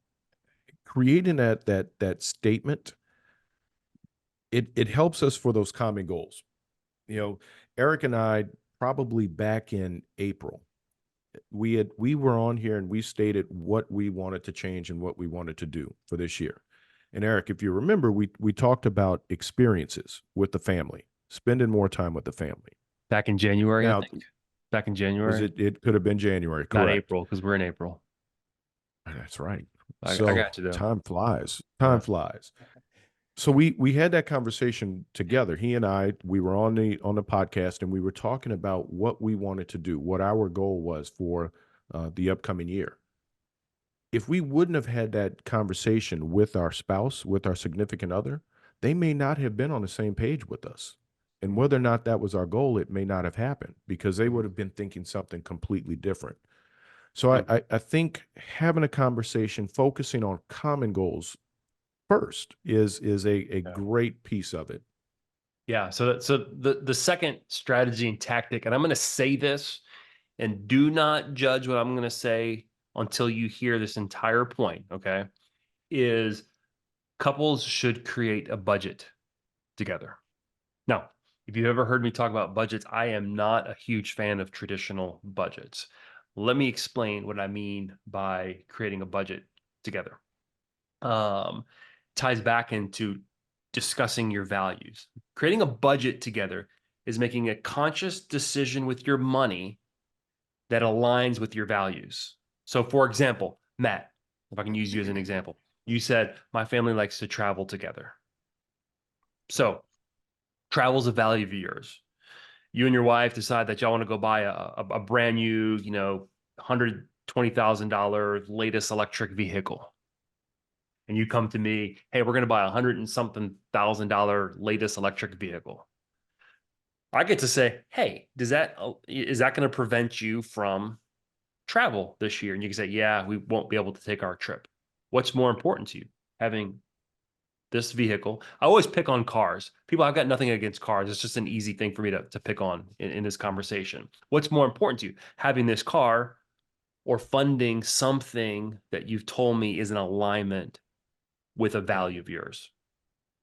creating that statement, it helps us for those common goals. Eric and I, probably back in April, we were on here and we stated what we wanted to change and what we wanted to do for this year. And Eric, if you remember, we talked about experiences with the family, spending more time with the family. Back in January, I Now, think. Back in was January, it could have been January, not correct? April, because we're in April. That's right. I So got you though. time flies. Yeah. Time flies. So we had that conversation together. He and I, we were on the podcast, and we were talking about what we wanted to do, what our goal was for the upcoming year. If we wouldn't have had that conversation with our spouse, with our significant other, they may not have been on the same page with us. And whether or not that was our goal, it may not have happened because they would have been thinking something completely different. So I think having a conversation, focusing on common goals first is a Yeah. great piece of it. Yeah. So the second strategy and tactic, and I'm going to say this, and do not judge what I'm going to say until you hear this entire point, okay, is couples should create a budget together. Now, if you've ever heard me talk about budgets, I am not a huge fan of traditional budgets. Let me explain what I mean by creating a budget together. Um, ties back into discussing your values. Creating a budget together is making a conscious decision with your money that aligns with your values. So, for example, Matt, if I can use you as an example, you said, my family likes to travel together. So, travel's a value of yours. You and your wife decide that y'all want to go buy a brand new, $120,000 latest electric vehicle. And you come to me, hey, we're going to buy $100,000 latest electric vehicle. I get to say, hey, is that going to prevent you from travel this year? And you can say, yeah, we won't be able to take our trip. What's more important to you? Having this vehicle. I always pick on cars. People, I've got nothing against cars. It's just an easy thing for me to pick on in this conversation. What's more important to you? Having this car or funding something that you've told me is in alignment with a value of yours,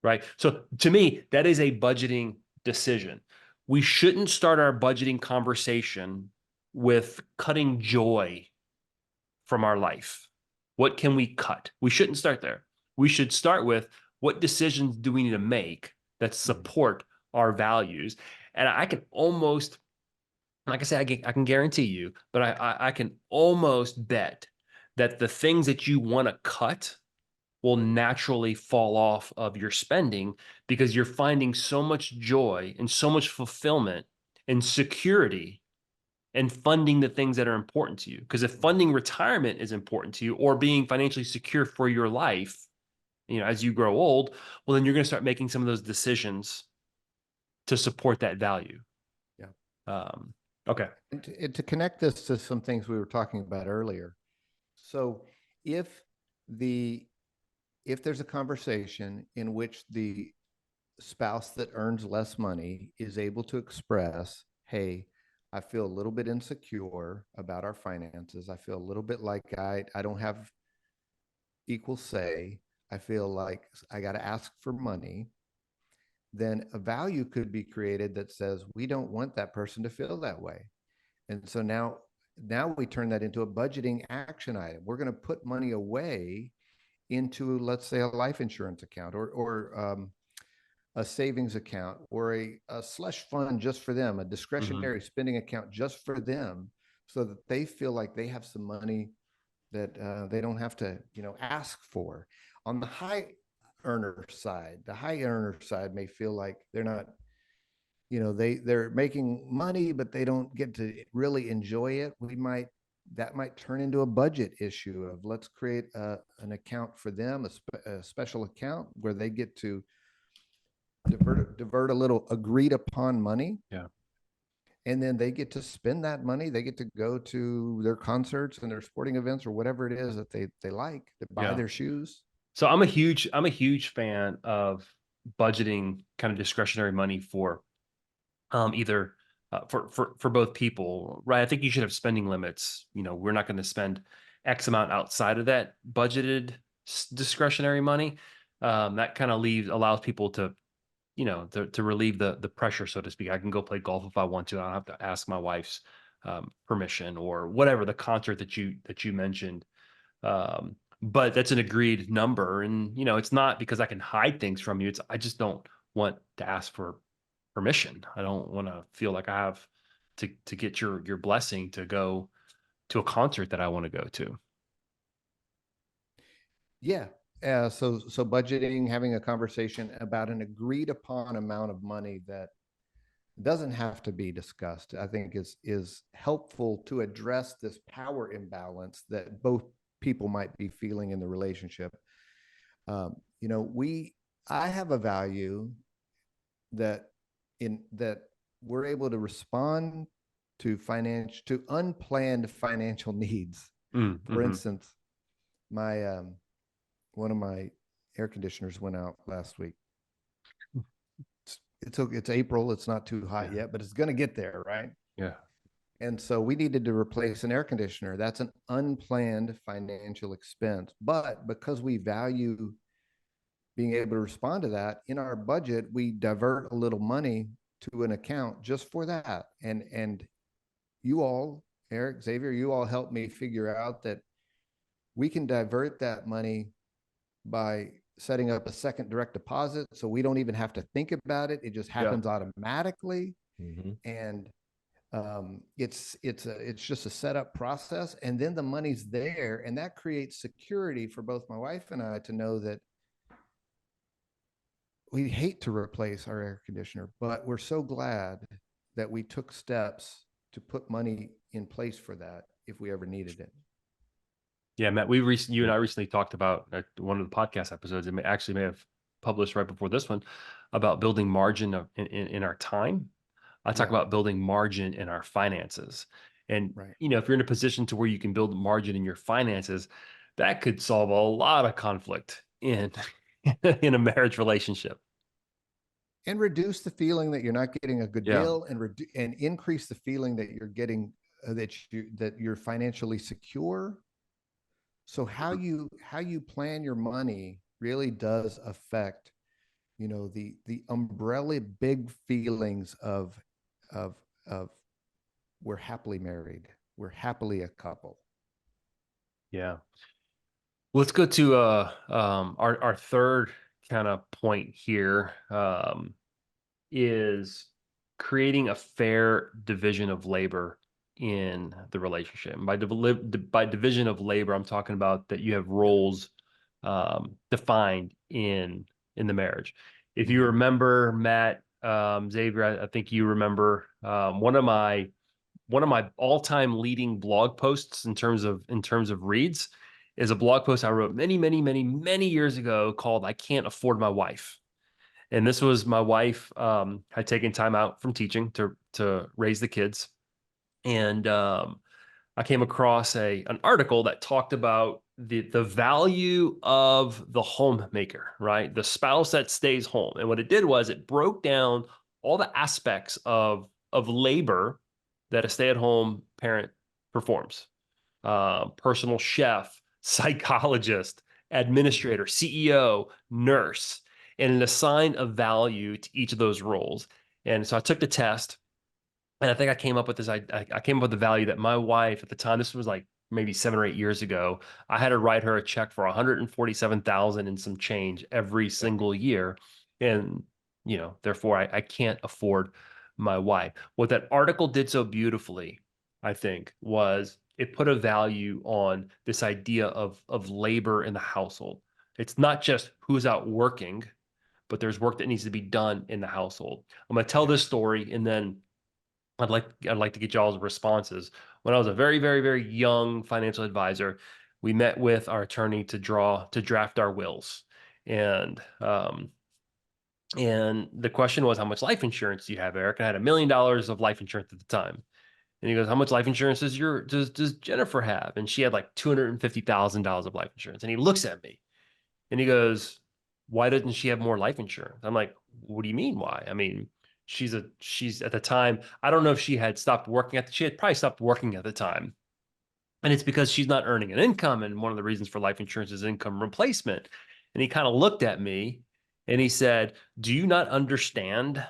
right? So to me, that is a budgeting decision. We shouldn't start our budgeting conversation with cutting joy from our life. What can we cut? We shouldn't start there. We should start with what decisions do we need to make that support our values? And I can almost, like I say, I can guarantee you, but I can almost bet that the things that you want to cut will naturally fall off of your spending because you're finding so much joy and so much fulfillment and security and funding the things that are important to you. Because if funding retirement is important to you or being financially secure for your life, as you grow old, well, then you're going to start making some of those decisions to support that value. Yeah. Okay. And to connect this to some things we were talking about earlier. So if there's a conversation in which the spouse that earns less money is able to express, hey, I feel a little bit insecure about our finances. I feel a little bit like I don't have equal say. I feel like I got to ask for money. Then a value could be created that says we don't want that person to feel that way. And so now we turn that into a budgeting action item. We're going to put money away into, let's say, a life insurance account or a savings account or a slush fund just for them, a discretionary spending account just for them, so that they feel like they have some money that they don't have to, ask for. On the high earner side, may feel like they're not, they're making money, but they don't get to really enjoy it. That might turn into a budget issue of let's create an account for them, a special account where they get to divert a little agreed upon money. Yeah. And then they get to spend that money. They get to go to their concerts and their sporting events or whatever it is that they like, that buy their shoes. So I'm a huge fan of budgeting kind of discretionary money for either for both people, right? I think you should have spending limits. We're not going to spend X amount outside of that budgeted discretionary money. That kind of allows people to, to relieve the pressure, so to speak. I can go play golf if I want to. I don't have to ask my wife's permission or whatever, the concert that you mentioned. But that's an agreed number. And, it's not because I can hide things from you. I just don't want to ask for permission. I don't want to feel like I have to get your blessing to go to a concert that I want to go to. Yeah. So budgeting, having a conversation about an agreed upon amount of money that doesn't have to be discussed, I think is helpful to address this power imbalance that both people might be feeling in the relationship. I have a value that we're able to respond to unplanned financial needs. For instance, my one of my air conditioners went out last week. it's April. It's not too hot yet, but it's going to get there, right? Yeah. And so we needed to replace an air conditioner. That's an unplanned financial expense. But because we value being able to respond to that in our budget, we divert a little money to an account just for that. And you all, Erik, Xavier, you all helped me figure out that we can divert that money by setting up a second direct deposit. So we don't even have to think about it. It just happens automatically. Mm-hmm. And it's just a setup process, and then the money's there, and that creates security for both my wife and I to know that we hate to replace our air conditioner, but we're so glad that we took steps to put money in place for that if we ever needed it. Yeah, Matt, you and I recently talked about one of the podcast episodes. It may have published right before this one about building margin in our time. I talk about building margin in our finances. And, you know, if you're in a position to where you can build margin in your finances, that could solve a lot of conflict in in a marriage relationship. And reduce the feeling that you're not getting a good Yeah. deal, and increase the feeling that you're getting that you're financially secure. So how you plan your money really does affect, you know, the umbrella big feelings of of we're happily married, we're happily a couple. Yeah. Let's go to our third kind of point here, is creating a fair division of labor in the relationship. And by division of labor, I'm talking about that you have roles defined in the marriage. If you remember, Matt, Xavier, I think you remember one of my all-time leading blog posts in terms of reads is a blog post I wrote many years ago called "I Can't Afford My Wife." And this was my wife had taken time out from teaching to raise the kids. And I came across an article that talked about the value of the homemaker, right? The spouse that stays home. And what it did was it broke down all the aspects of labor that a stay-at-home parent performs. Personal chef, psychologist, administrator, CEO, nurse, and it assigned a value to each of those roles. And so I took the test, and I think I came up with this. I came up with the value that my wife at the time, this was like maybe 7 or 8 years ago, I had to write her a check for 147,000 and some change every single year, and you know, therefore I can't afford my wife. What that article did so beautifully, I think, was it put a value on this idea of labor in the household. It's not just who's out working, but there's work that needs to be done in the household. I'm going to tell this story, and then I'd like to get y'all's responses. When I was a very young financial advisor, we met with our attorney to draft our wills, and the question was, how much life insurance do you have, Erik? And I had $1 million of life insurance at the time. And he goes, how much life insurance does Jennifer have? And she had like $250,000 of life insurance. And he looks at me and he goes, why doesn't she have more life insurance? I'm like, what do you mean why? I mean, she's at the time, I don't know if she had she had probably stopped working at the time. And it's because she's not earning an income. And one of the reasons for life insurance is income replacement. And he kind of looked at me and he said, do you not understand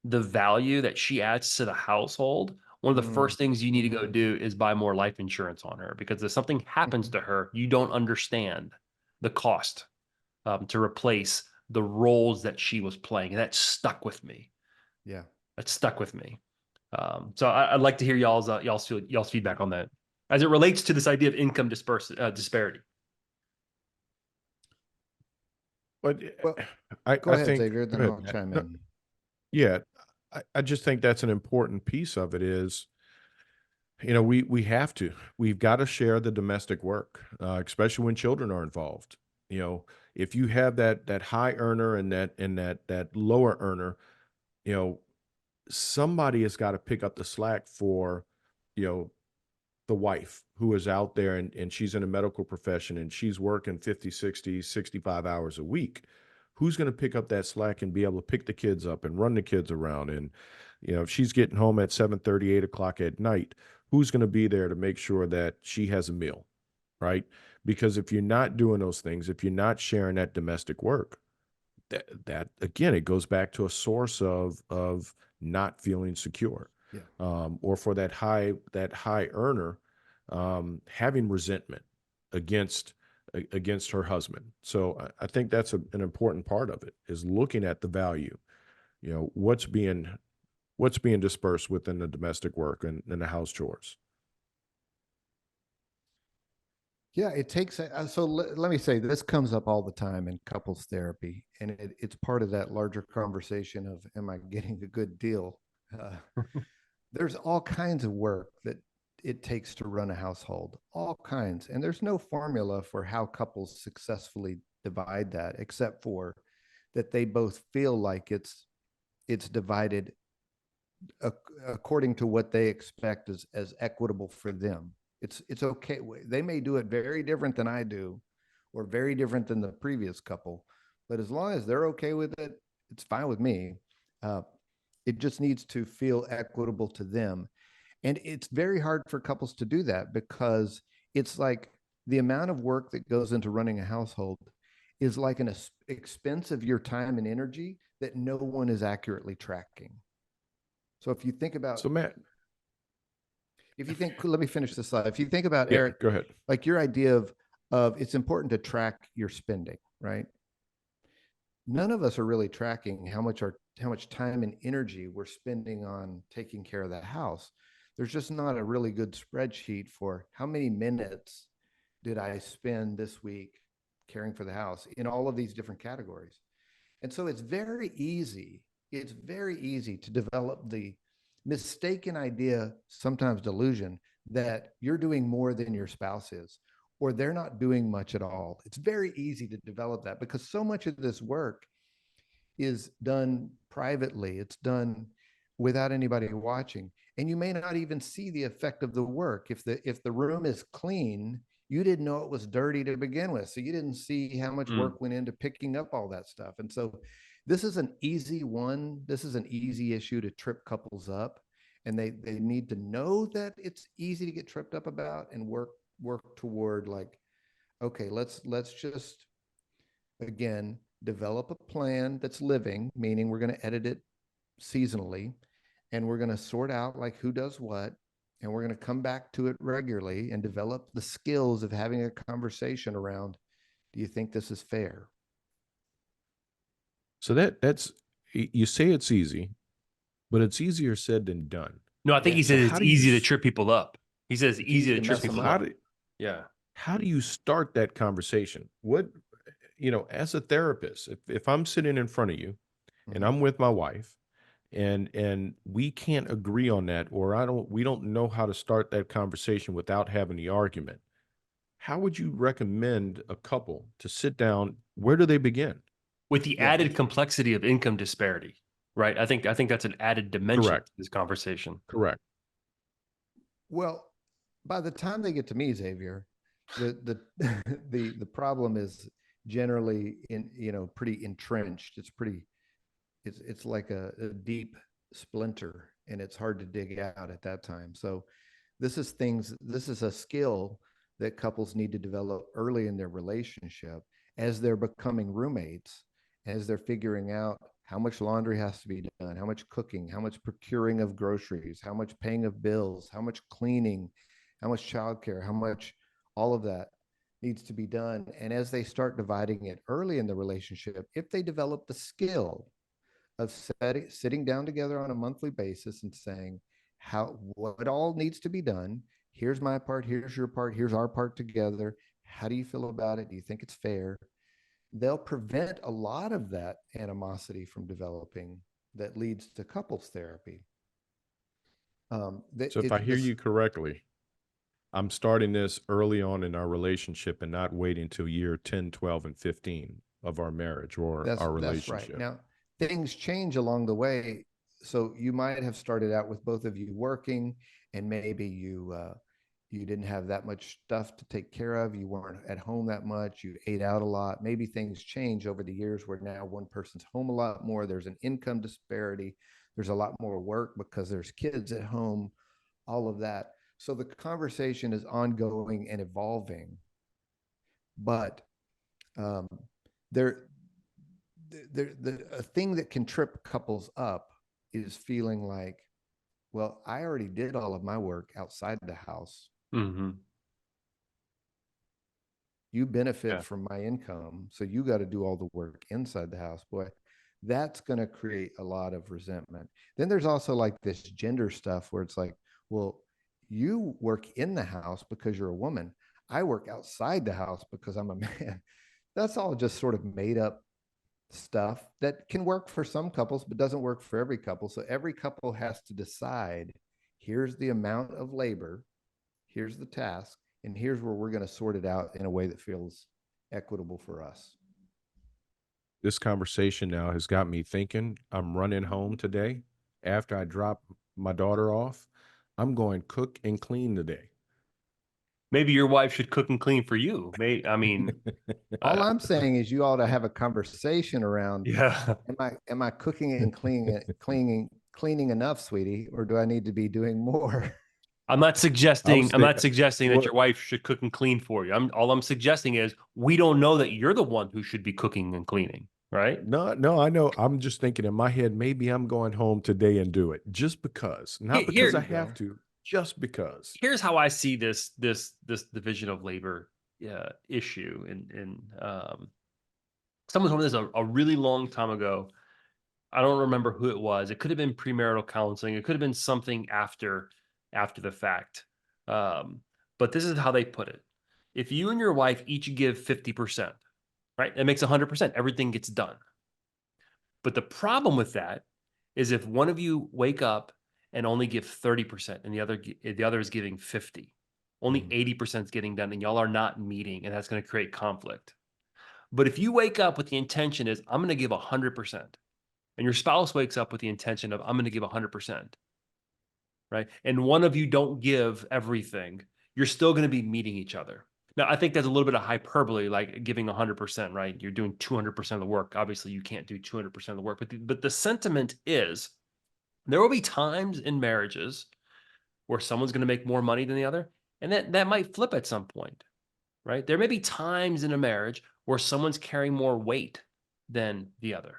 the value that she adds to the household? One of the first things you need to go do is buy more life insurance on her, because if something happens to her, you don't understand the cost to replace the roles that she was playing. And that stuck with me. Yeah. That stuck with me. So I'd like to hear y'all's feedback on that as it relates to this idea of income disparity. Well, go I ahead, think, Xavier, then go I'll ahead, chime Matt. in. Yeah, I just think that's an important piece of it is, you know, we've got to share the domestic work, especially when children are involved. You know, if you have that high earner and that lower earner, you know, somebody has got to pick up the slack for, you know, the wife who is out there and she's in a medical profession and she's working 50, 60, 65 hours a week. who's going to pick up that slack and be able to pick the kids up and run the kids around? And, if she's getting home at 7:30, 8 o'clock at night, who's going to be there to make sure that she has a meal, right? Because if you're not doing those things, if you're not sharing that domestic work, that again, it goes back to a source of not feeling secure. Or for that high earner, having resentment against her husband. So I think that's an important part of it, is looking at the value, what's being dispersed within the domestic work and the house chores. Yeah, it takes, so let me say, this comes up all the time in couples therapy, and it's part of that larger conversation of, am I getting a good deal? There's all kinds of work that it takes to run a household, all kinds. And there's no formula for how couples successfully divide that, except for that they both feel like it's divided according to what they expect as equitable for them. It's okay. They may do it very different than I do, or very different than the previous couple, but as long as they're okay with it, it's fine with me. It just needs to feel equitable to them. And it's very hard for couples to do that, because it's like the amount of work that goes into running a household is like an expense of your time and energy that no one is accurately tracking. So if you think about, So Matt, let me finish this slide. If you think about, yeah, Erik, go ahead. like your idea of it's important to track your spending, right? None of us are really tracking how much time and energy we're spending on taking care of that house. There's just not a really good spreadsheet for how many minutes did I spend this week caring for the house in all of these different categories. And so it's very easy to develop the mistaken idea, sometimes delusion, that you're doing more than your spouse is, or they're not doing much at all. It's very easy to develop that, because so much of this work is done privately. It's done without anybody watching. And you may not even see the effect of the work. If the room is clean, you didn't know it was dirty to begin with. So you didn't see how much work went into picking up all that stuff. And so this is an easy one. This is an easy issue to trip couples up. And they need to know that it's easy to get tripped up about, and work toward, like, okay, let's just, again, develop a plan that's living, meaning we're going to edit it seasonally, and we're going to sort out like who does what, and we're going to come back to it regularly and develop the skills of having a conversation around, do you think this is fair? So that's, you say it's easy, but it's easier said than done. No, I think he So says how it's do you easy to trip people up. He says It's easy easy to to trip mess 'em people up. up. Yeah. how do you start that conversation? What, as a therapist, if I'm sitting in front of you and I'm with my wife, and we can't agree on that, or we don't know how to start that conversation without having the argument, how would you recommend a couple to sit down? Where do they begin? With the Yeah. added complexity of income disparity, right? I think that's an added dimension Correct. to this conversation. Correct. Well, by the time they get to me, Xavier, the the problem is generally pretty entrenched. It's like a deep splinter, and it's hard to dig out at that time. So this is a skill that couples need to develop early in their relationship, as they're becoming roommates, as they're figuring out how much laundry has to be done, how much cooking, how much procuring of groceries, how much paying of bills, how much cleaning, how much childcare, how much all of that needs to be done. And as they start dividing it early in the relationship, if they develop the skill of sitting down together on a monthly basis and saying, what all needs to be done, here's my part, here's your part, here's our part together, how do you feel about it, do you think it's fair, they'll prevent a lot of that animosity from developing that leads to couples therapy. So if I hear you correctly, I'm starting this early on in our relationship and not waiting till year 10, 12, and 15 of our marriage or our relationship. That's right. Now, things change along the way. So you might have started out with both of you working, and maybe you didn't have that much stuff to take care of. You weren't at home that much. You ate out a lot. Maybe things change over the years where now one person's home a lot more. There's an income disparity. There's a lot more work because there's kids at home, all of that. So the conversation is ongoing and evolving. But um, there, a thing that can trip couples up is feeling like, well, I already did all of my work outside the house. Mm-hmm. You benefit Yeah. from my income, so you got to do all the work inside the house. Boy, that's going to create a lot of resentment. Then there's also like this gender stuff where it's like, well, you work in the house because you're a woman. I work outside the house because I'm a man. That's all just sort of made up stuff that can work for some couples, but doesn't work for every couple. So every couple has to decide, here's the amount of labor, here's the task, and here's where we're going to sort it out in a way that feels equitable for us. This conversation now has got me thinking. I'm running home today after I drop my daughter off. I'm going cook and clean today. Maybe your wife should cook and clean for you. I mean, All I'm saying is you ought to have a conversation around, yeah. am I cooking and cleaning enough, sweetie, or do I need to be doing more? I'm not suggesting that Well, your wife should cook and clean for you. All I'm suggesting is we don't know that you're the one who should be cooking and cleaning, right? no, I know. I'm just thinking in my head, maybe I'm going home today and do it just because, not because I have to, just because. Here's how I see this division of labor issue. And someone told me this a really long time ago. I don't remember who it was. It could have been premarital counseling. It could have been something after the fact. But this is how they put it. If you and your wife each give 50%, right? It makes 100%. Everything gets done. But the problem with that is if one of you wake up and only give 30% and the other is giving 50, only 80% is getting done and y'all are not meeting, and that's going to create conflict. But if you wake up with the intention is I'm going to give 100%, and your spouse wakes up with the intention of I'm going to give 100%, right? And one of you don't give everything, you're still going to be meeting each other. Now, I think that's a little bit of hyperbole, like giving 100%, right? You're doing 200% of the work. Obviously, you can't do 200% of the work, but the sentiment is there will be times in marriages where someone's going to make more money than the other, and that might flip at some point, right? There may be times in a marriage where someone's carrying more weight than the other.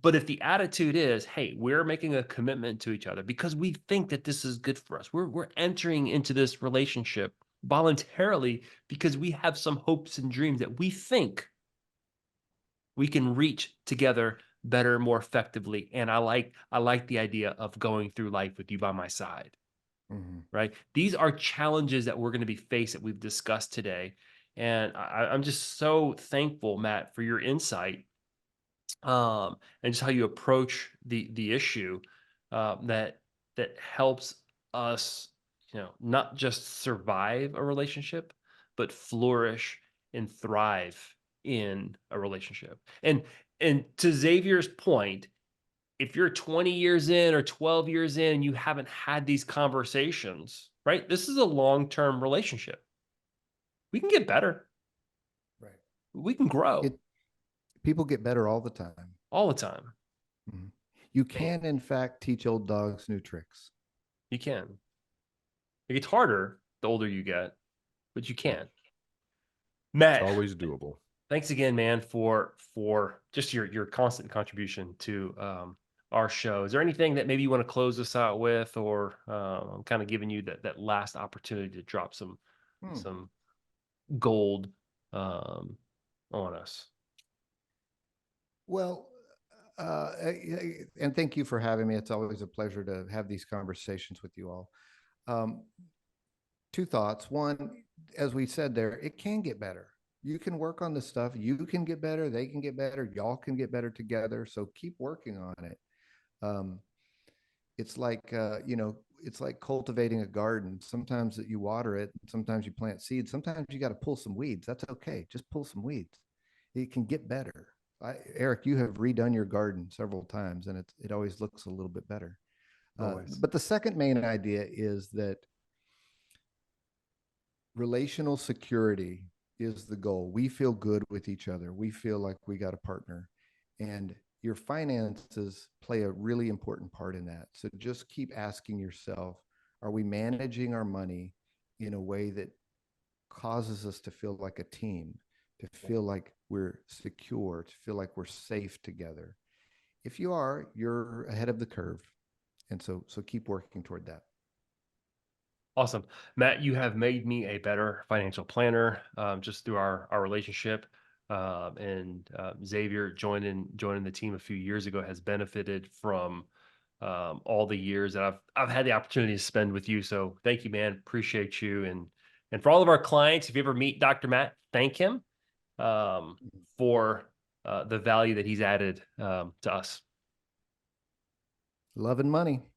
But if the attitude is, hey, we're making a commitment to each other because we think that this is good for us. We're entering into this relationship voluntarily because we have some hopes and dreams that we think we can reach together better, more effectively. And I like the idea of going through life with you by my side. Mm-hmm. Right? These are challenges that we're going to be faced that we've discussed today. And I'm just so thankful, Matt, for your insight and just how you approach the issue that helps us, not just survive a relationship, but flourish and thrive in a relationship. And to Xavier's point, if you're 20 years in or 12 years in and you haven't had these conversations, right? This is a long-term relationship. We can get better. Right. We can grow People get better all the time. all the time. Mm-hmm. You can, in fact, teach old dogs new tricks. You can. It gets harder the older you get, but you can. Matt, It's always doable. thanks again, man, for just your constant contribution to our show. Is there anything that maybe you want to close us out with, or I'm kind of giving you that last opportunity to drop some gold on us? Well, and thank you for having me. It's always a pleasure to have these conversations with you all. Two thoughts. One, as we said there, it can get better. You can work on this stuff. You can get better. They can get better. Y'all can get better together. So keep working on it. It's like, it's like cultivating a garden. Sometimes that you water it. Sometimes you plant seeds. Sometimes you got to pull some weeds. That's okay. Just pull some weeds. It can get better. Erik, you have redone your garden several times, and it always looks a little bit better. But the second main idea is that relational security is the goal. We feel good with each other. We feel like we got a partner, and your finances play a really important part in that. So just keep asking yourself, are we managing our money in a way that causes us to feel like a team, to feel like we're secure, to feel like we're safe together? If you are, you're ahead of the curve. And so keep working toward that. Awesome. Matt, you have made me a better financial planner just through our relationship. Xavier joining the team a few years ago has benefited from all the years that I've had the opportunity to spend with you. So thank you, man. Appreciate you. And for all of our clients, if you ever meet Dr. Matt, thank him for the value that he's added to us. Love and money.